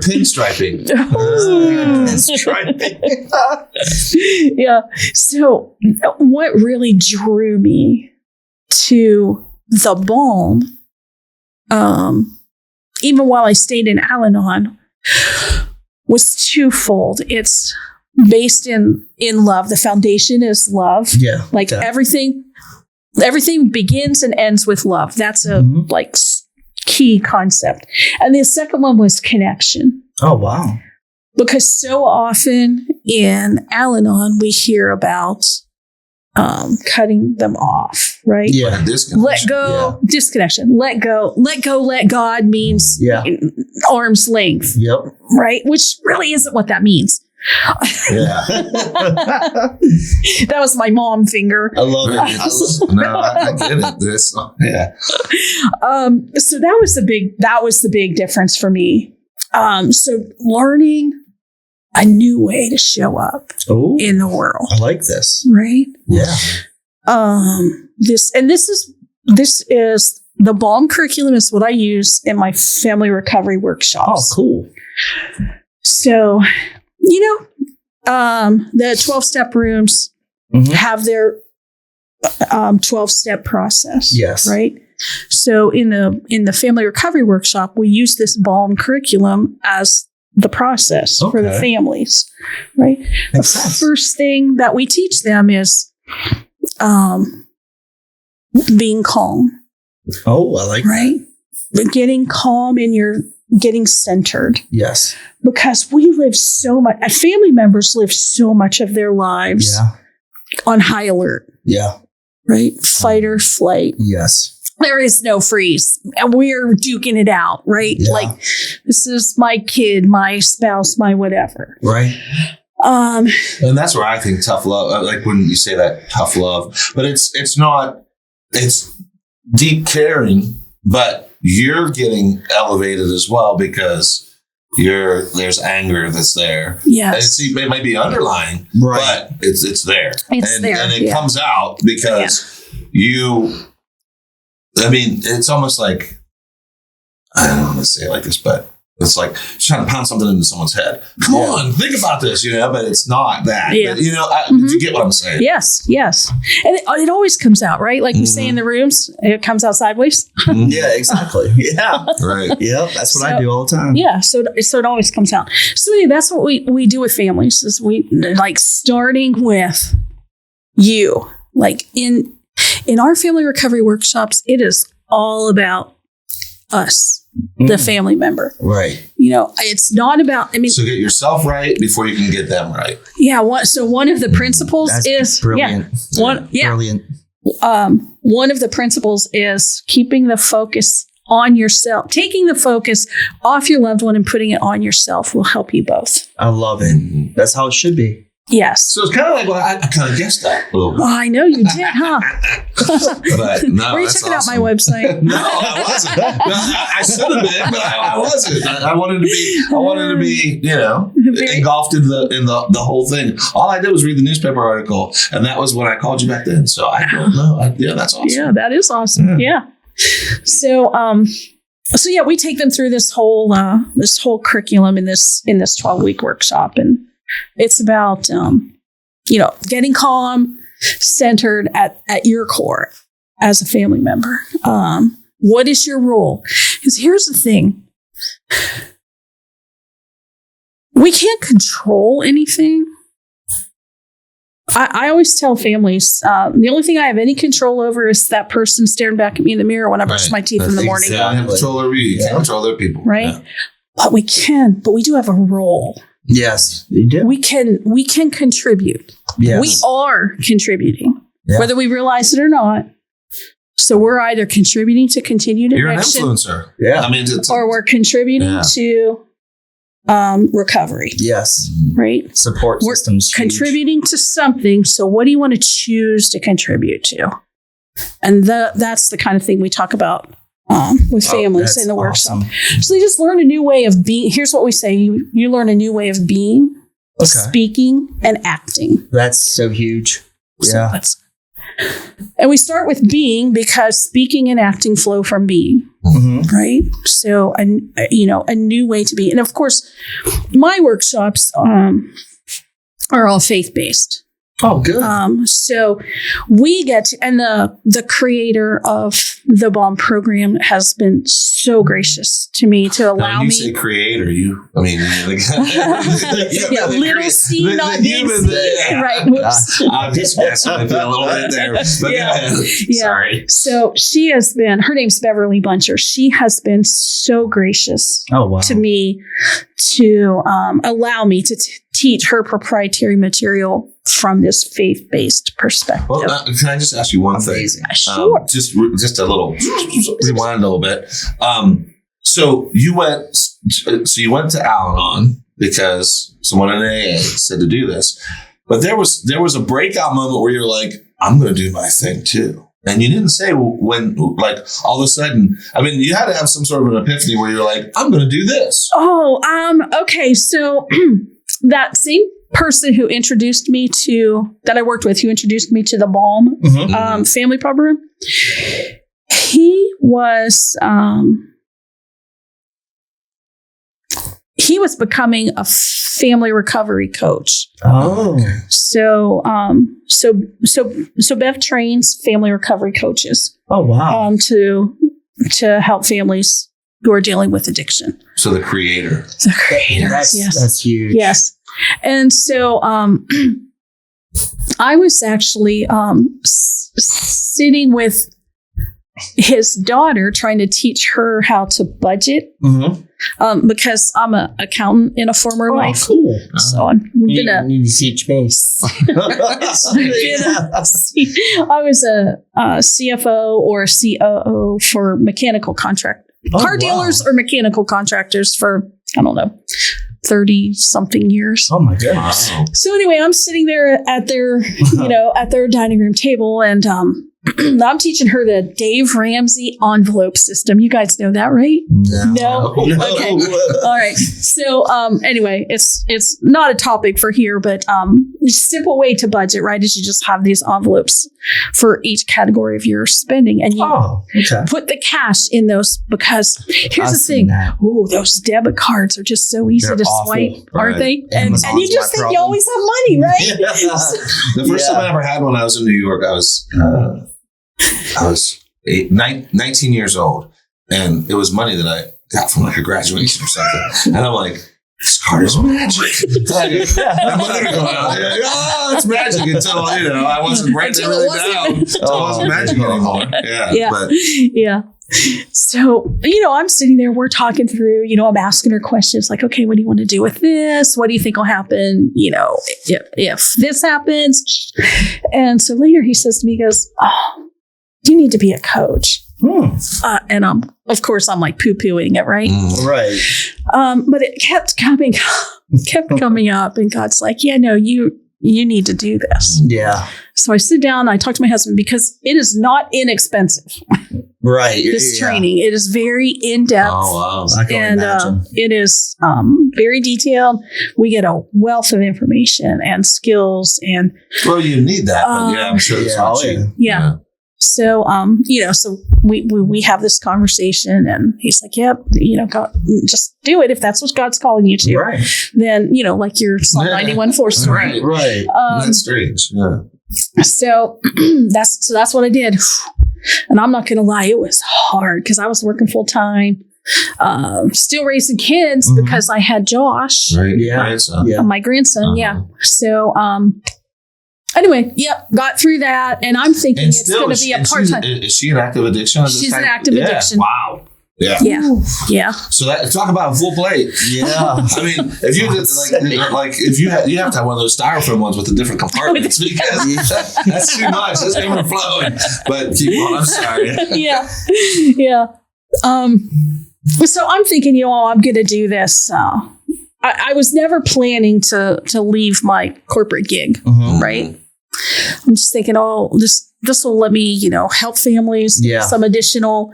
pinstriping. Yeah. So what really drew me to the balm, even while I stayed in Al-Anon, was twofold. It's based in love. The foundation is love. Yeah. Like everything begins and ends with love. That's a key concept. And the second one was connection. Oh, wow. Because so often in Al-Anon, we hear about cutting them off, right? Yeah. Let go, disconnection. Let go, let God means arm's length. Yep. Right? Which really isn't what that means. Yeah. That was my mom finger. I love it. I get it. So that was the big difference for me. So learning a new way to show up in the world. I like this. Right? Yeah. This is the BALM curriculum is what I use in my family recovery workshops. Oh, cool. So, the 12-step rooms have their 12-step process. Yes. Right. So in the family recovery workshop, we use this BALM curriculum as the process for the families. Right. Makes sense. First thing that we teach them is being calm. Oh, I like right. But getting calm and you're getting centered. Yes. Because we live so much, family members live so much of their lives on high alert. Yeah. Right? Fight or flight. Yes. There is no freeze. And we're duking it out, right? Yeah. Like, this is my kid, my spouse, my whatever. Right. And that's where I think tough love, like when you say that, tough love, but it's deep caring, but you're getting elevated as well because there's anger that's there. Yes. And it may be underlying, right, but it's there. It's and, there. And it comes out because it's almost like, I don't want to say it like this, but it's like trying to pound something into someone's head. Come on, think about this, but it's not that. Yeah. But, do you get what I'm saying? Yes. And it always comes out, right? Like we say in the rooms, it comes out sideways. Yeah, exactly. Yeah. Right. Yep. That's what I do all the time. Yeah. So it always comes out. So anyway, that's what we do with families is we like starting with you. Like in our family recovery workshops, it is all about us. The family member. Right. It's not about, so get yourself right before you can get them right. Yeah. One of the principles is brilliant. Brilliant. One of the principles is keeping the focus on yourself. Taking the focus off your loved one and putting it on yourself will help you both. I love it. That's how it should be. Yes. So it's kind of like, well, I kind of guessed that a little bit. Oh, I know you did, huh? But no, Were you that's checking awesome. out my website? No, I wasn't. No, I should have been, but I wasn't. I wanted to be, engulfed in the whole thing. All I did was read the newspaper article, and that was when I called you back then. So I don't know. That's awesome. Yeah, that is awesome. Yeah. So, we take them through this whole curriculum in this 12-week workshop, and it's about getting calm, centered at your core as a family member. What is your role? Because here's the thing. We can't control anything. I always tell families, the only thing I have any control over is that person staring back at me in the mirror when I brush my teeth in the morning. I have control over you. You can't control other people. Right? Yeah. But we do have a role. Yes, you do. We can contribute. Yes. We are contributing, whether we realize it or not. So we're either contributing to continued You're addiction, an influencer. Yeah. I mean, or we're contributing to recovery. Yes. Right? Support We're systems. contributing to something. So what do you want to choose to contribute to? And that's the kind of thing we talk about with families in the workshop. Awesome. So they just learn a new way of being. Here's what we say. You learn a new way of being, speaking, and acting. That's so huge. Yeah. And we start with being because speaking and acting flow from being, right? So, a new way to be. And of course, my workshops are all faith-based. Oh, good. So we get to, and the creator of the BALM program has been so gracious to me to allow me. You say creator, little C, not big C. Right. Whoops. I'm just messing with you a little bit there. But go ahead. Sorry. So her name's Beverly Buncher. She has been so gracious to me to allow me to teach her proprietary material from this faith-based perspective. Well, can I just ask you one thing? Sure. Just a little, rewind a little bit. So you went to Al-Anon because someone in AA said to do this, but there was a breakout moment where you're like, I'm going to do my thing too. And you didn't say when, like, all of a sudden, I mean, you had to have some sort of an epiphany where you're like, I'm going to do this. Okay. So that same person who introduced me to the BALM family program, he was he was becoming a family recovery coach. Oh. So Bev trains family recovery coaches. Oh, wow. To help families who are dealing with addiction. So the creator. The creator. Yes. That's huge. Yes. And so I was actually sitting with his daughter trying to teach her how to budget. Mm-hmm. Because I'm an accountant in a former life. Cool. So I'm gonna need to teach me. I was a CFO or COO for mechanical car dealers or mechanical contractors for, I don't know, 30 something years. Oh my goodness. Wow. So anyway, I'm sitting there at their, at their dining room table, and I'm teaching her the Dave Ramsey envelope system. You guys know that, right? No. Okay. All right. So anyway, it's not a topic for here, but a simple way to budget, right, is you just have these envelopes for each category of your spending, and you put the cash in those, because here's the thing. Oh, those debit cards are just so easy to swipe, aren't they? And you just think you always have money, right? The first time I ever had one, I was in New York. I was 19 years old, and it was money that I got from like a graduation or something. And I'm like, this card is magic. It's magic until, I wasn't writing it really down. So it wasn't magic anymore. Yeah. So, I'm sitting there, we're talking through, I'm asking her questions like, okay, what do you want to do with this? What do you think will happen, if this happens? And so later he says to me, he goes, oh, you need to be a coach. And of course, I'm like poo-pooing it, right? Right. But it kept coming up, and God's like, yeah, no, you need to do this. Yeah. So I sit down, I talk to my husband, because it is not inexpensive. Right. This training, it is very in-depth. Oh, wow. I can imagine. It is very detailed. We get a wealth of information and skills, and well, you need that. But I'm sure it's not cheap. Yeah. So, so we have this conversation, and he's like, yep, God, just do it. If that's what God's calling you to, right. Then, like your Psalm 91:4 story. Right. That's strange. Yeah. So that's what I did. And I'm not going to lie, it was hard because I was working full time, still raising kids because I had Josh, right? My grandson. Yeah. So, anyway, got through that, and I'm thinking it's going to be a part-time. Is she an active addiction? She's an active addiction. Wow. Yeah. Yeah. So talk about full plate. Yeah. I mean, if you did if you have to have one of those styrofoam ones with the different compartments, because that's too much. It's overflowing. But keep on. I'm sorry. Yeah. So I'm thinking, I'm going to do this. I was never planning to leave my corporate gig, right? I'm just thinking, this will let me, help families, some additional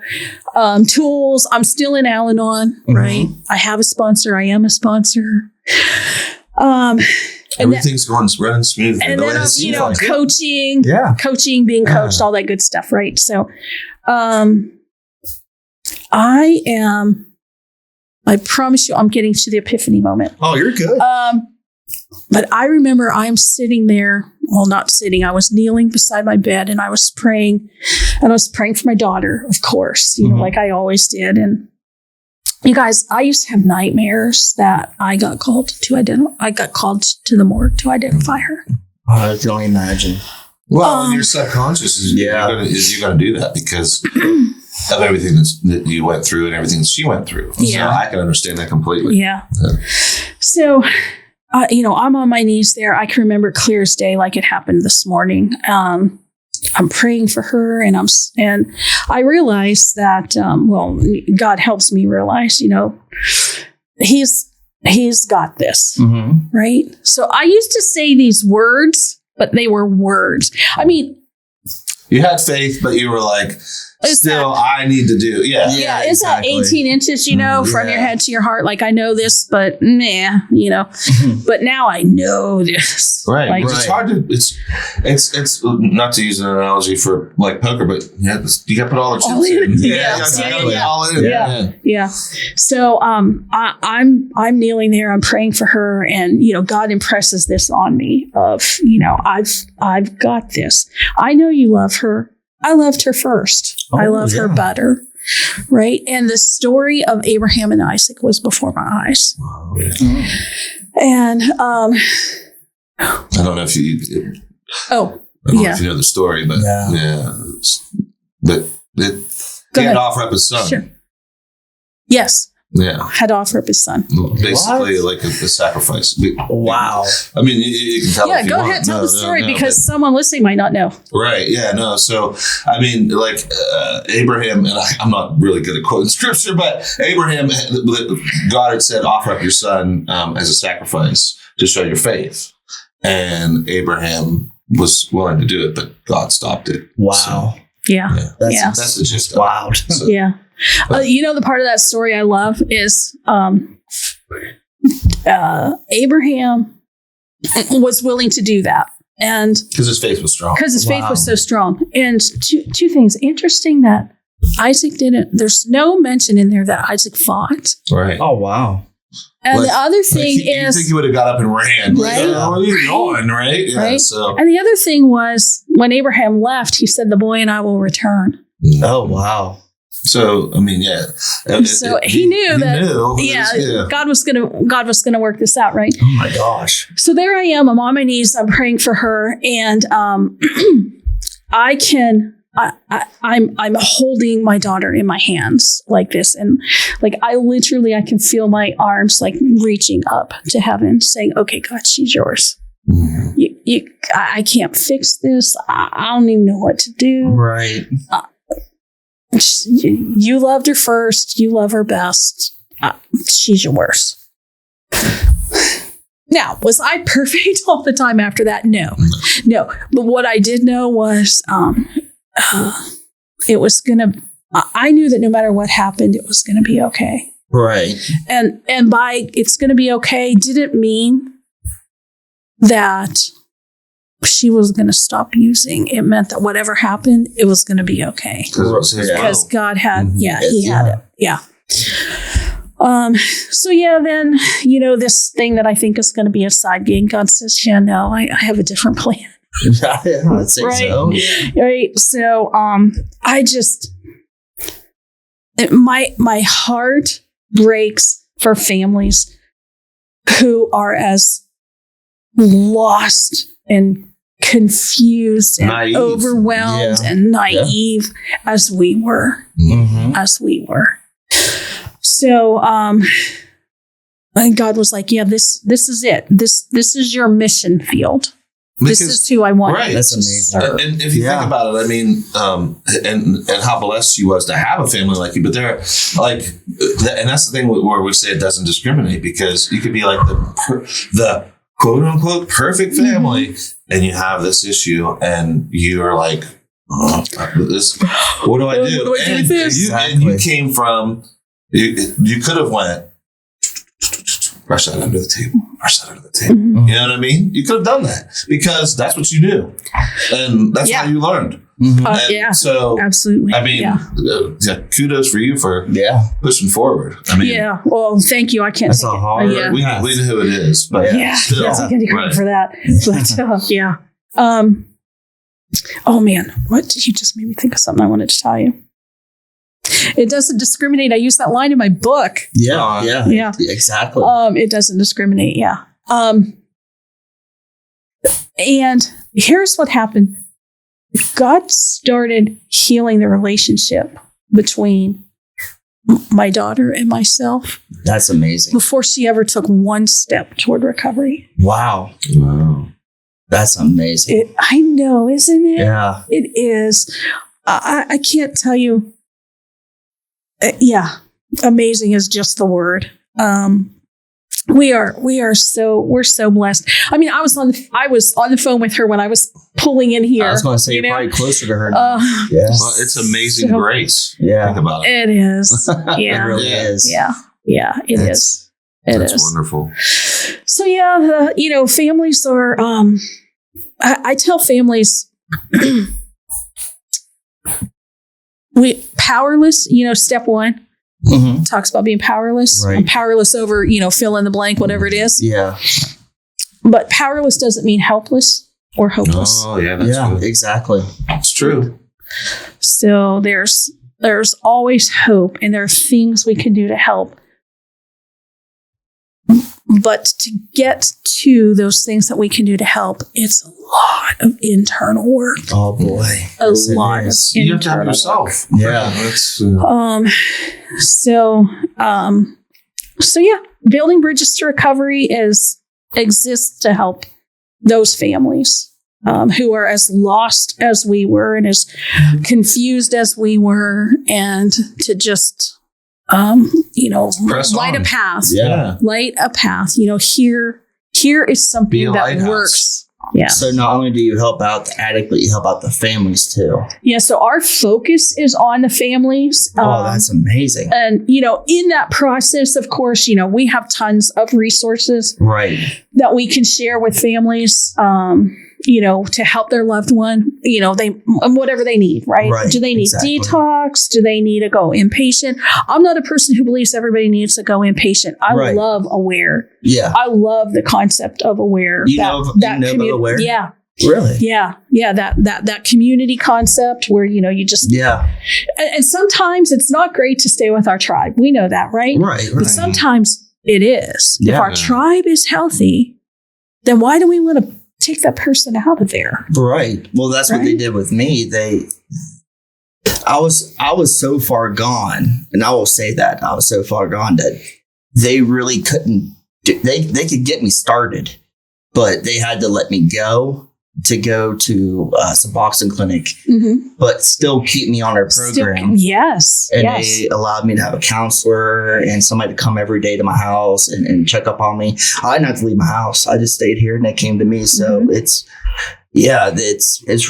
tools. I'm still in Al-Anon, right? I have a sponsor. I am a sponsor. Everything's running smooth. And then, coaching, being coached, all that good stuff, right? So I promise you, I'm getting to the epiphany moment. Oh, you're good. But I remember I'm sitting there, not sitting, I was kneeling beside my bed, and I was praying, for my daughter, of course, like I always did. And you guys, I used to have nightmares that I got called to the morgue to identify her. Oh, I can only imagine. Well, your subconscious is you're going to do that because of everything that you went through and everything that she went through. Yeah. So I can understand that completely. Yeah. So, I'm on my knees there. I can remember clear as day, like it happened this morning. I'm praying for her, and I realized that, God helps me realize, he's got this, right? So I used to say these words, but they were words. I mean, you had faith, but you were like, still I need to do. Yeah. Yeah, it's exactly. that 18 inches, you know, from your head to your heart. Like, I know this, but nah, you know. But now I know this. Right. Like, It's hard to, it's not to use an analogy for like poker, but you got to put all the All chips in. in. Yeah, exactly. yeah. All in. Yeah. Yeah. So I'm kneeling there, I'm praying for her, and you know, God impresses this on me of, you know, I've got this. I know you love her. I loved her first. I love her better. Right. And the story of Abraham and Isaac was before my eyes. Wow, yeah. And I don't know if you I don't know if you know the story, but but he had to offer up his son. Sure. Yes. Yeah. Had to offer up his son. Basically like a sacrifice. Wow. I mean, you can tell. Yeah, if you go want. ahead, tell the story but- because someone listening might not know. Right. Yeah. No. So, I mean, like Abraham, and I'm not really good at quoting scripture, but Abraham, God had said, offer up your son as a sacrifice to show your faith. And Abraham was willing to do it, but God stopped it. Wow. So, Yeah. that's the gist of it. Wow. So, Yeah. You know, the part of that story I love is Abraham was willing to do that. And because his faith was strong. because his faith was so strong. And two things. Interesting that Isaac didn't, there's no mention in there that Isaac fought. Right. Oh, wow. And Like- the other thing you is, think he would have got up and ran. Like, Right. oh, where are you going? Right. Yeah. Right. So. and the other thing was when Abraham left, he said, the boy and I will return. Oh, wow. So I mean, yeah. So he knew that. Yeah. God was gonna work this out, right? Oh, my gosh. So there I am. I'm on my knees. I'm praying for her, and I'm holding my daughter in my hands like this, and like I can feel my arms like reaching up to heaven, saying, "Okay, God, she's yours. I can't fix this. I don't even know what to do. Right. You loved her first. You love her best. She's yours." Now, was I perfect all the time after that? No. But what I did know was it was going to, I knew that no matter what happened, it was going to be okay. Right. And by it's going to be okay didn't mean that she was going to stop using. It meant that whatever happened, it was going to be okay. Because God had, he had it. Yeah. So yeah, then, you know, this thing that I think is going to be a side gig, God says, yeah, no, I have a different plan. I'd say Right. so. Right. So, my heart breaks for families who are as lost and confused and Naive. overwhelmed and naive as we were. Mm-hmm. So, and God was like, yeah, this is it. This is your mission field. This is who I want. Right. That's amazing. And if you think about it, I mean, and how blessed she was to have a family like you, but they're like, and that's the thing where we say it doesn't discriminate, because you could be like the quote unquote perfect family, and you have this issue, and you're like, what do I do? What do I do with this? And you came from, you could have went, brush that under the table. Mm-hmm. You know what I mean? You could have done that because that's what you do. And that's how you learned. Yeah. So, absolutely. I mean, kudos for you for pushing forward. I mean, yeah. Well, thank you. I can't That's take a it. hard- Yeah. we know who it is, but still. Yes, I get credit for that. But yeah. Oh man, what did you just make me think of something I wanted to tell you? It doesn't discriminate. I use that line in my book. Yeah. Exactly. It doesn't discriminate. Yeah. And here's what happened. God started healing the relationship between my daughter and myself That's amazing. before she ever took one step toward recovery. Wow. That's amazing. I know, isn't it? Yeah. It is. I can't tell you. Amazing is just the word. we're so blessed. I mean, I was on the phone with her when I was pulling in here. I was going to say you're probably closer to her now. Well, it's amazing grace. Yeah. Think about it. It is. Yeah. It really is. Yeah. Yeah. It is. It That's is wonderful. So yeah, families are. I tell families, powerless. Step one. Mm-hmm. Talks about being powerless. Right. I'm powerless over, fill in the blank, whatever it is. Yeah. But powerless doesn't mean helpless or hopeless. Oh, yeah, that's good. Exactly. It's true. So there's always hope, and there are things we can do to help. But to get to those things that we can do to help, it's a lot of internal work. Oh boy, A lot of You have to have internal yourself. work. Yeah. That's, So yeah, building bridges to recovery exists to help those families who are as lost as we were and as confused as we were, and to just Press light on. a path. Yeah. Light a path. Here is something Be a that lighthouse. works. Yeah. So not only do you help out the addict, but you help out the families too. Yeah. So our focus is on the families. Oh, that's amazing. And, in that process, of course, we have tons of resources Right. that we can share with families, to help their loved one, whatever they need, right? Right, Do they need exactly. detox? Do they need to go inpatient? I'm not a person who believes everybody needs to go inpatient. I Right. love aware. Yeah. I love the concept of aware. You know about aware? Yeah. Really? Yeah. Yeah. That community concept where, you just, Yeah. and sometimes it's not great to stay with our tribe. We know that, right? Right. But sometimes it is. If Yeah. our tribe is healthy, then why do we want to take that person out of there? Right. Well, that's what they Right. did with me. I was so far gone, and I will say that I was so far gone that they really couldn't. They could get me started, but they had to let me go to Suboxone clinic, but still keep me on their program. Yes. And yes. they allowed me to have a counselor and somebody to come every day to my house and check up on me. I didn't have to leave my house. I just stayed here and they came to me. So it's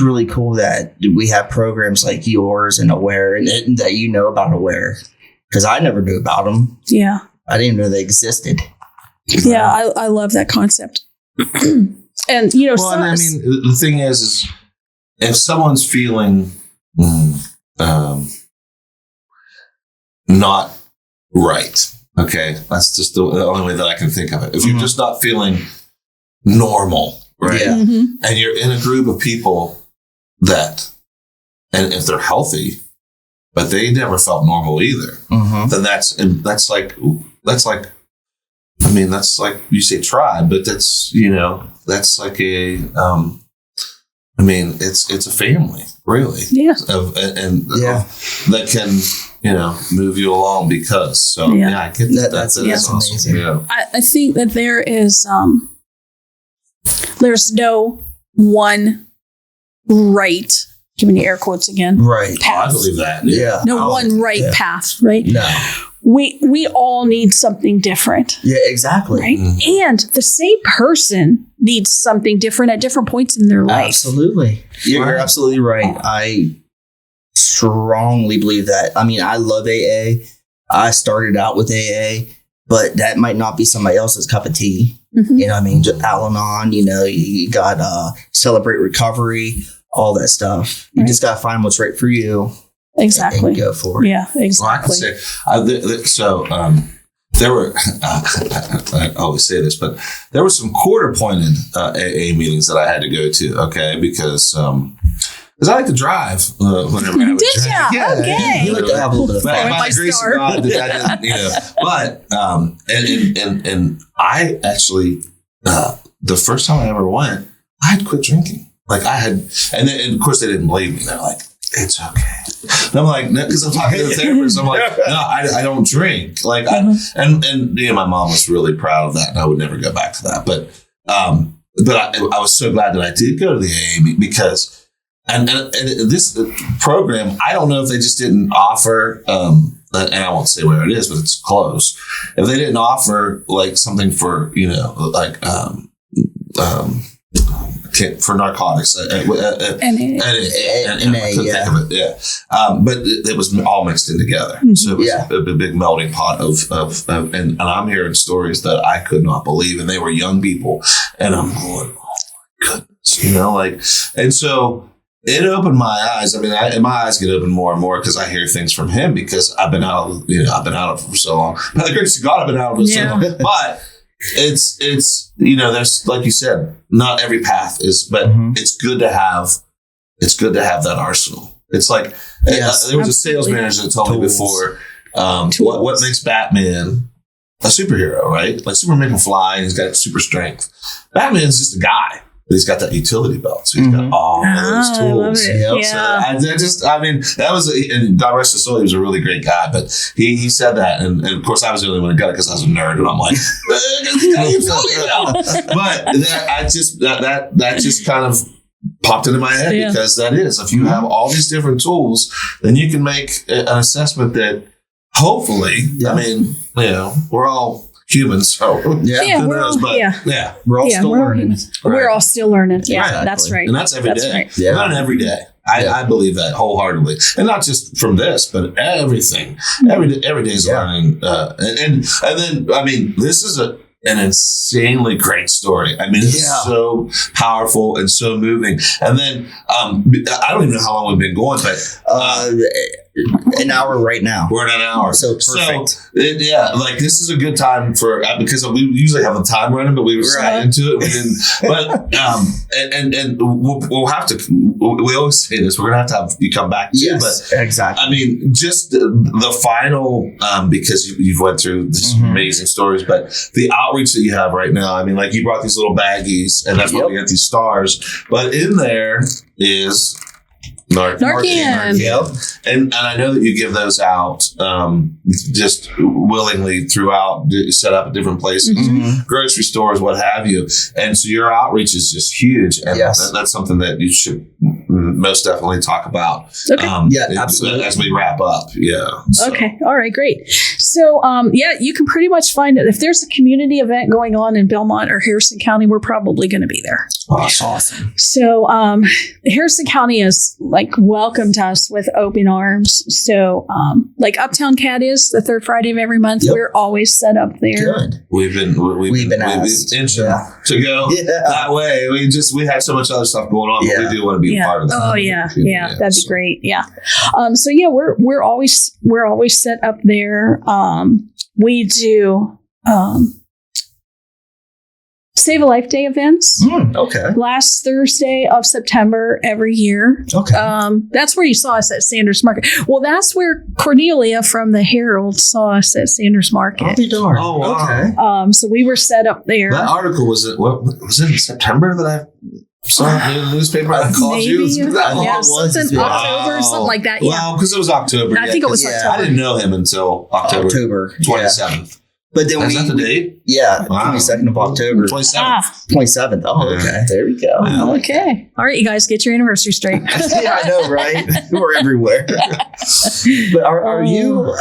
really cool that we have programs like yours and Aware and that about Aware, because I never knew about them. Yeah. I didn't even know they existed. Yeah. I love that concept. And, the thing is if someone's feeling not right, okay, that's just the only way that I can think of it. If you're just not feeling normal, right, Yeah. and you're in a group of people and if they're healthy, but they never felt normal either, then that's like you say tribe, but that's like a it's a family, really. Yeah. That can move you along because I get that. That's awesome. amazing. Yeah. I think that there is there's no one right, giving you air quotes again. Right. I believe that. Yeah. No one right path, right? No. We all need something different. Yeah, exactly. Right. And the same person needs something different at different points in their life. Absolutely. You're absolutely right. I strongly believe that. I mean, I love AA. I started out with AA, but that might not be somebody else's cup of tea. You know what I mean? Just Al-Anon, you got Celebrate Recovery, all that stuff. You just got to find what's right for you. Exactly. And go for it. Yeah, exactly. Well, I can say, there were, I always say this, but there were some quarter-pointed AA meetings that I had to go to, okay, because I like to drive whenever I would Did drink. ya? Yeah, Okay. You like to have a little bit of By fun. my the grace star. of God, that didn't, but and I actually the first time I ever went, I had quit drinking. Like I had, and of course they didn't believe me. They're like, "It's okay," and I'm like, "Because I'm talking to the therapist." I'm like, "No, I don't drink." Like, and my mom was really proud of that, and I would never go back to that. But I was so glad that I did go to the AA meeting because. And this program, I don't know if they just didn't offer and I won't say where it is, but it's close. If they didn't offer like something for, like, for narcotics, I couldn't think of it. Yeah, but it was all mixed in together, so it was a big melting pot of and I'm hearing stories that I could not believe, and they were young people, and I'm going, oh my goodness, and so it opened my eyes. I mean, my eyes get open more and more because I hear things from him, because I've been out of it for so long. By the grace of God, I've been out of it so long, but. It's there's, like you said, not every path is, but it's good to have that arsenal. It's like there was a sales manager that told me before, what makes Batman a superhero, right? Like Superman can fly and he's got super strength. Batman's just a guy. But he's got that utility belt, so he's got all of those tools. I love it. So that was, and God rest his soul, he was a really great guy. But he said that, and of course I was the only one who got it because I was a nerd, and I'm like, but that just kind of popped into my head, because that is, if you have all these different tools, then you can make an assessment that hopefully, I mean, we're all humans, so who knows? But we're all still learning. We're all still learning. Yeah, exactly. That's right. And that's every day. Right. Yeah. Not every day. I believe that wholeheartedly, and not just from this, but everything. Every day is learning. And then, I mean, this is an insanely great story. I mean, it's so powerful and so moving. And then I don't even know how long we've been going, but an hour right now. We're at an hour. So perfect. So, like this is a good time for, because we usually have the time running, but we were right into it. We didn't, but, and we'll have to, we always say this, we're going to have you come back too. But exactly. I mean, just the final, because you've went through these amazing stories, but the outreach that you have right now, I mean, like you brought these little baggies, and that's why we got these stars, but in there is Narcan. Yep. And I know that you give those out just willingly throughout, set up at different places, grocery stores, what have you. And so your outreach is just huge. And that's something that you should most definitely talk about. Okay. Absolutely. As we wrap up. Yeah. So. Okay. All right. Great. So, you can pretty much find it. If there's a community event going on in Belmont or Harrison County, we're probably going to be there. Awesome. So, Harrison County is welcomed us with open arms. So, like Uptown Cat is the third Friday of every month. We're always set up there. Good. We've been asked to go that way. We had so much other stuff going on, but we do want to be a part of that. Oh yeah. That'd be great. Yeah. So we're always set up there. We do Save a Life Day events. Okay. Last Thursday of September every year. Okay. That's where you saw us at Sanders Market. Well, that's where Cornelia from the Herald saw us at Sanders Market. I'll be darned. Oh, wow. Okay. So we were set up there. That article was it in September that I saw in the newspaper? I called you. Something October, something like that. Well, because it was October. I think it was October. I didn't know him until October 27th. But then is that the date? Yeah, 22nd of October. 27th. Oh, okay. There we go. Wow. Okay. All right, you guys, get your anniversary straight. Yeah, I know, right? We're everywhere. But are you?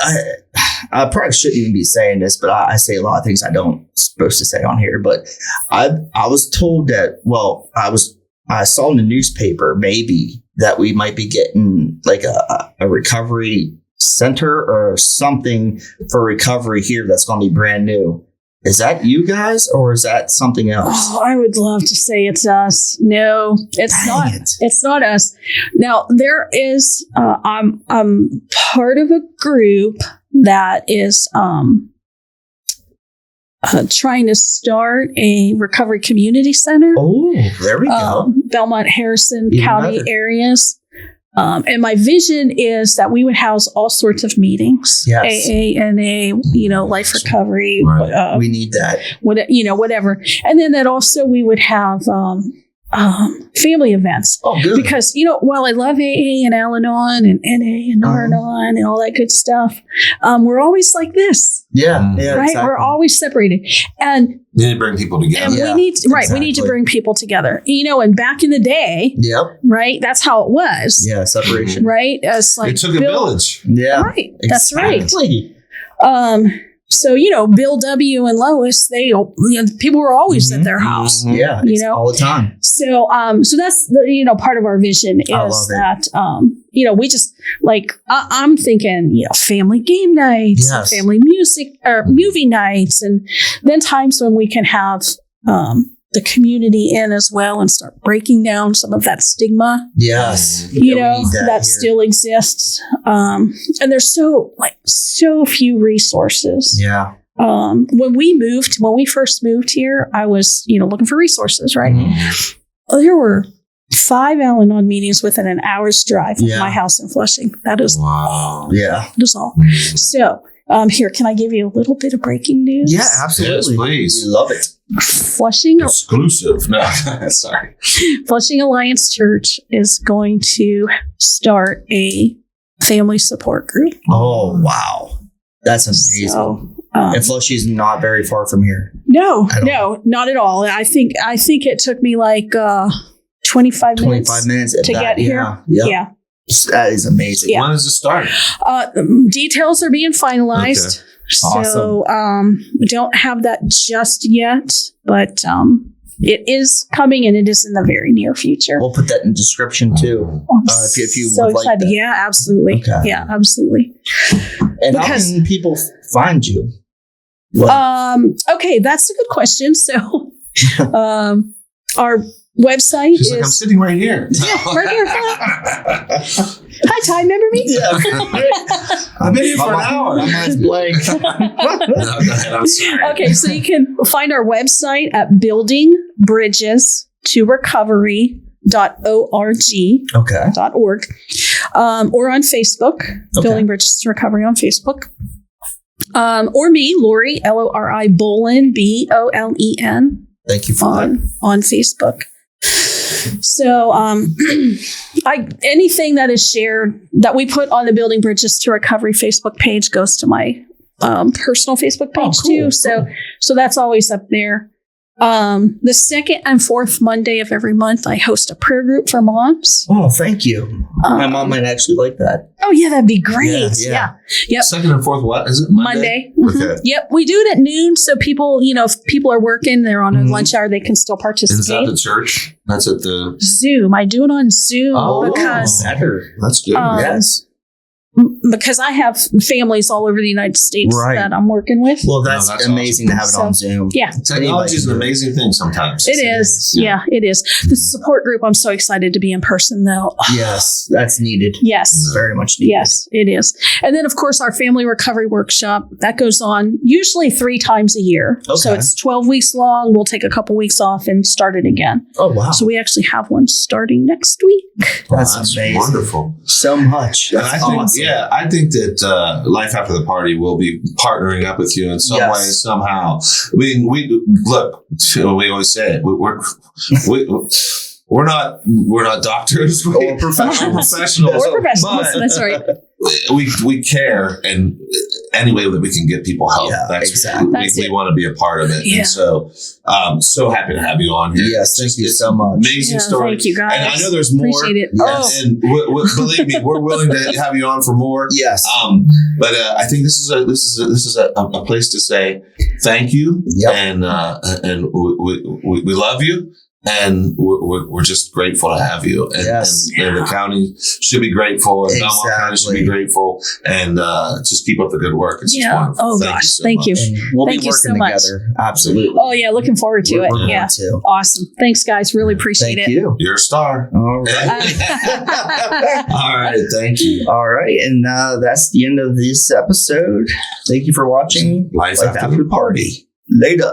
I probably shouldn't even be saying this, but I say a lot of things I don't supposed to say on here. But I was told that. Well, I saw in the newspaper maybe that we might be getting like a recovery center or something for recovery here that's going to be brand new. Is that you guys or is that something else? Oh, I would love to say it's us. No, it's not. It's not us. Now there is. I'm part of a group that is trying to start a recovery community center. Oh, there we go. Belmont, Harrison County areas. And my vision is that we would house all sorts of meetings, AA, NA, life recovery. We need that. Whatever. And then that also we would have family events. Oh, good. Because, while I love AA and Al-Anon and NA and Nar-Anon and all that good stuff, we're always like this. Yeah. Mm. Yeah. Right? Exactly. We're always separated. And You need to bring people together. we need we need to exactly. bring people together. And back in the day, Yep. right? That's how it was. Yeah. Separation. Right? It's like It took a village. Yeah. Right. That's right. Exactly. So, Bill W. and Lois, people were always at their house. Mhm. Yeah. You It's know? all the time. So, so that's part of our vision I love is it. that, we just I'm thinking, family game nights, and Yes. family music or movie nights, and then times when we can have, the community in as well and start breaking down some of that stigma, Yes. that, we need that here. still exists. And there's so few resources. Yeah. When we first moved here, I was, looking for resources, right? Mhm. There were 5 Al-Anon meetings within an hour's drive of Yeah. my house in Flushing. That is Wow. Yeah. all. So, here, can I give you a little bit of breaking news? Yeah. Absolutely. Yes, please. We love it. Flushing Exclusive. No, sorry. Flushing Alliance Church is going to start a family support group. Oh, wow. That's amazing. So, And Flushing's not very far from here. no, At not at all. I think it took me like 25 minutes. 25 minutes to get here. Yeah. Yeah. That is amazing. Yeah. When does it start? Details are being finalized. Okay. So we don't have that just yet, but it is coming and it is in the very near future. We'll put that in the description too. I'm if you so would like excited. that. Yeah, absolutely. Okay. Yeah, absolutely. And how Because- can people find you? Okay, that's a good question. So our website She's like, I'm is sitting right here. Yeah, right here. Hi Ty, remember me? Yeah. I've been here for an hour. My mind's blank. No, go ahead. I'm sorry. Okay, so you can find our website at buildingbridgestorecovery.org.org, Okay. or on Facebook, Okay. Building Bridges to Recovery on Facebook. Or me, Lori, Lori, Bolen, Bolen, Thank you for that. on Facebook. So, anything that is shared that we put on the Building Bridges to Recovery Facebook page goes to my personal Facebook page too. So that's always up there. The second and fourth Monday of every month, I host a prayer group for moms. Oh, thank you. My mom might actually like that. Oh yeah, that'd be great. Yeah. Yep. Second and fourth, what is it? Monday. Mhm. Okay. Yep. We do it at noon. So people, if people are working, they're on a Mhm. lunch hour, they can still Is that participate. the church? That's at the. Zoom. I do it on Zoom Oh. because Better. That's good. Yes. I have families all over the United States Right. that I'm working with. Well, No, that's, that's amazing to have it on Zoom. Yeah. Technology is an amazing thing sometimes. It is. Yeah. Yeah, it is. The support group, I'm so excited to be in person though. Yes, that's needed. Yes. Very much needed. Yes, it is. And then, of course, our family recovery workshop that goes on usually 3 times a year. So Okay. it's 12 weeks long. We'll take a couple weeks off and start it again. Oh, wow. So we actually have one starting next week. That's That's amazing. Wonderful. So much. And That's I think, awesome. I think that Life After the Party will be partnering up with you in some Yes. way, somehow. I mean, we look. We always say it. We're not doctors. Or professionals. Or professionals. but That's right. we care, and any way that we can get people help. Yeah, That's exactly. That's we it. want to be a part of it. Yeah. And so happy to have you on here. Yes, thank you It's so much. Amazing story. Thank you guys. And I know there's more. Appreciate it. Yes. And believe me, we're willing to have you on for more. Yes. But I think this is a place to say thank you, Yep. and we love you, and we're just grateful to have you. And, Yes. and the county should be grateful, and Belmont County should be Exactly. grateful, and just keep up the good work. It's just Yeah. wonderful. Oh, Thank gosh. you so Thank much. you. And we'll Thank be you working so much. together. Absolutely. Oh, yeah. Looking forward to We're it. going Yeah. to. Awesome. Thanks, guys. Really appreciate Thank it. you. You're a star. All right. All right, thank you. All right. And that's the end of this episode. Thank you for watching Life After the Party. Later.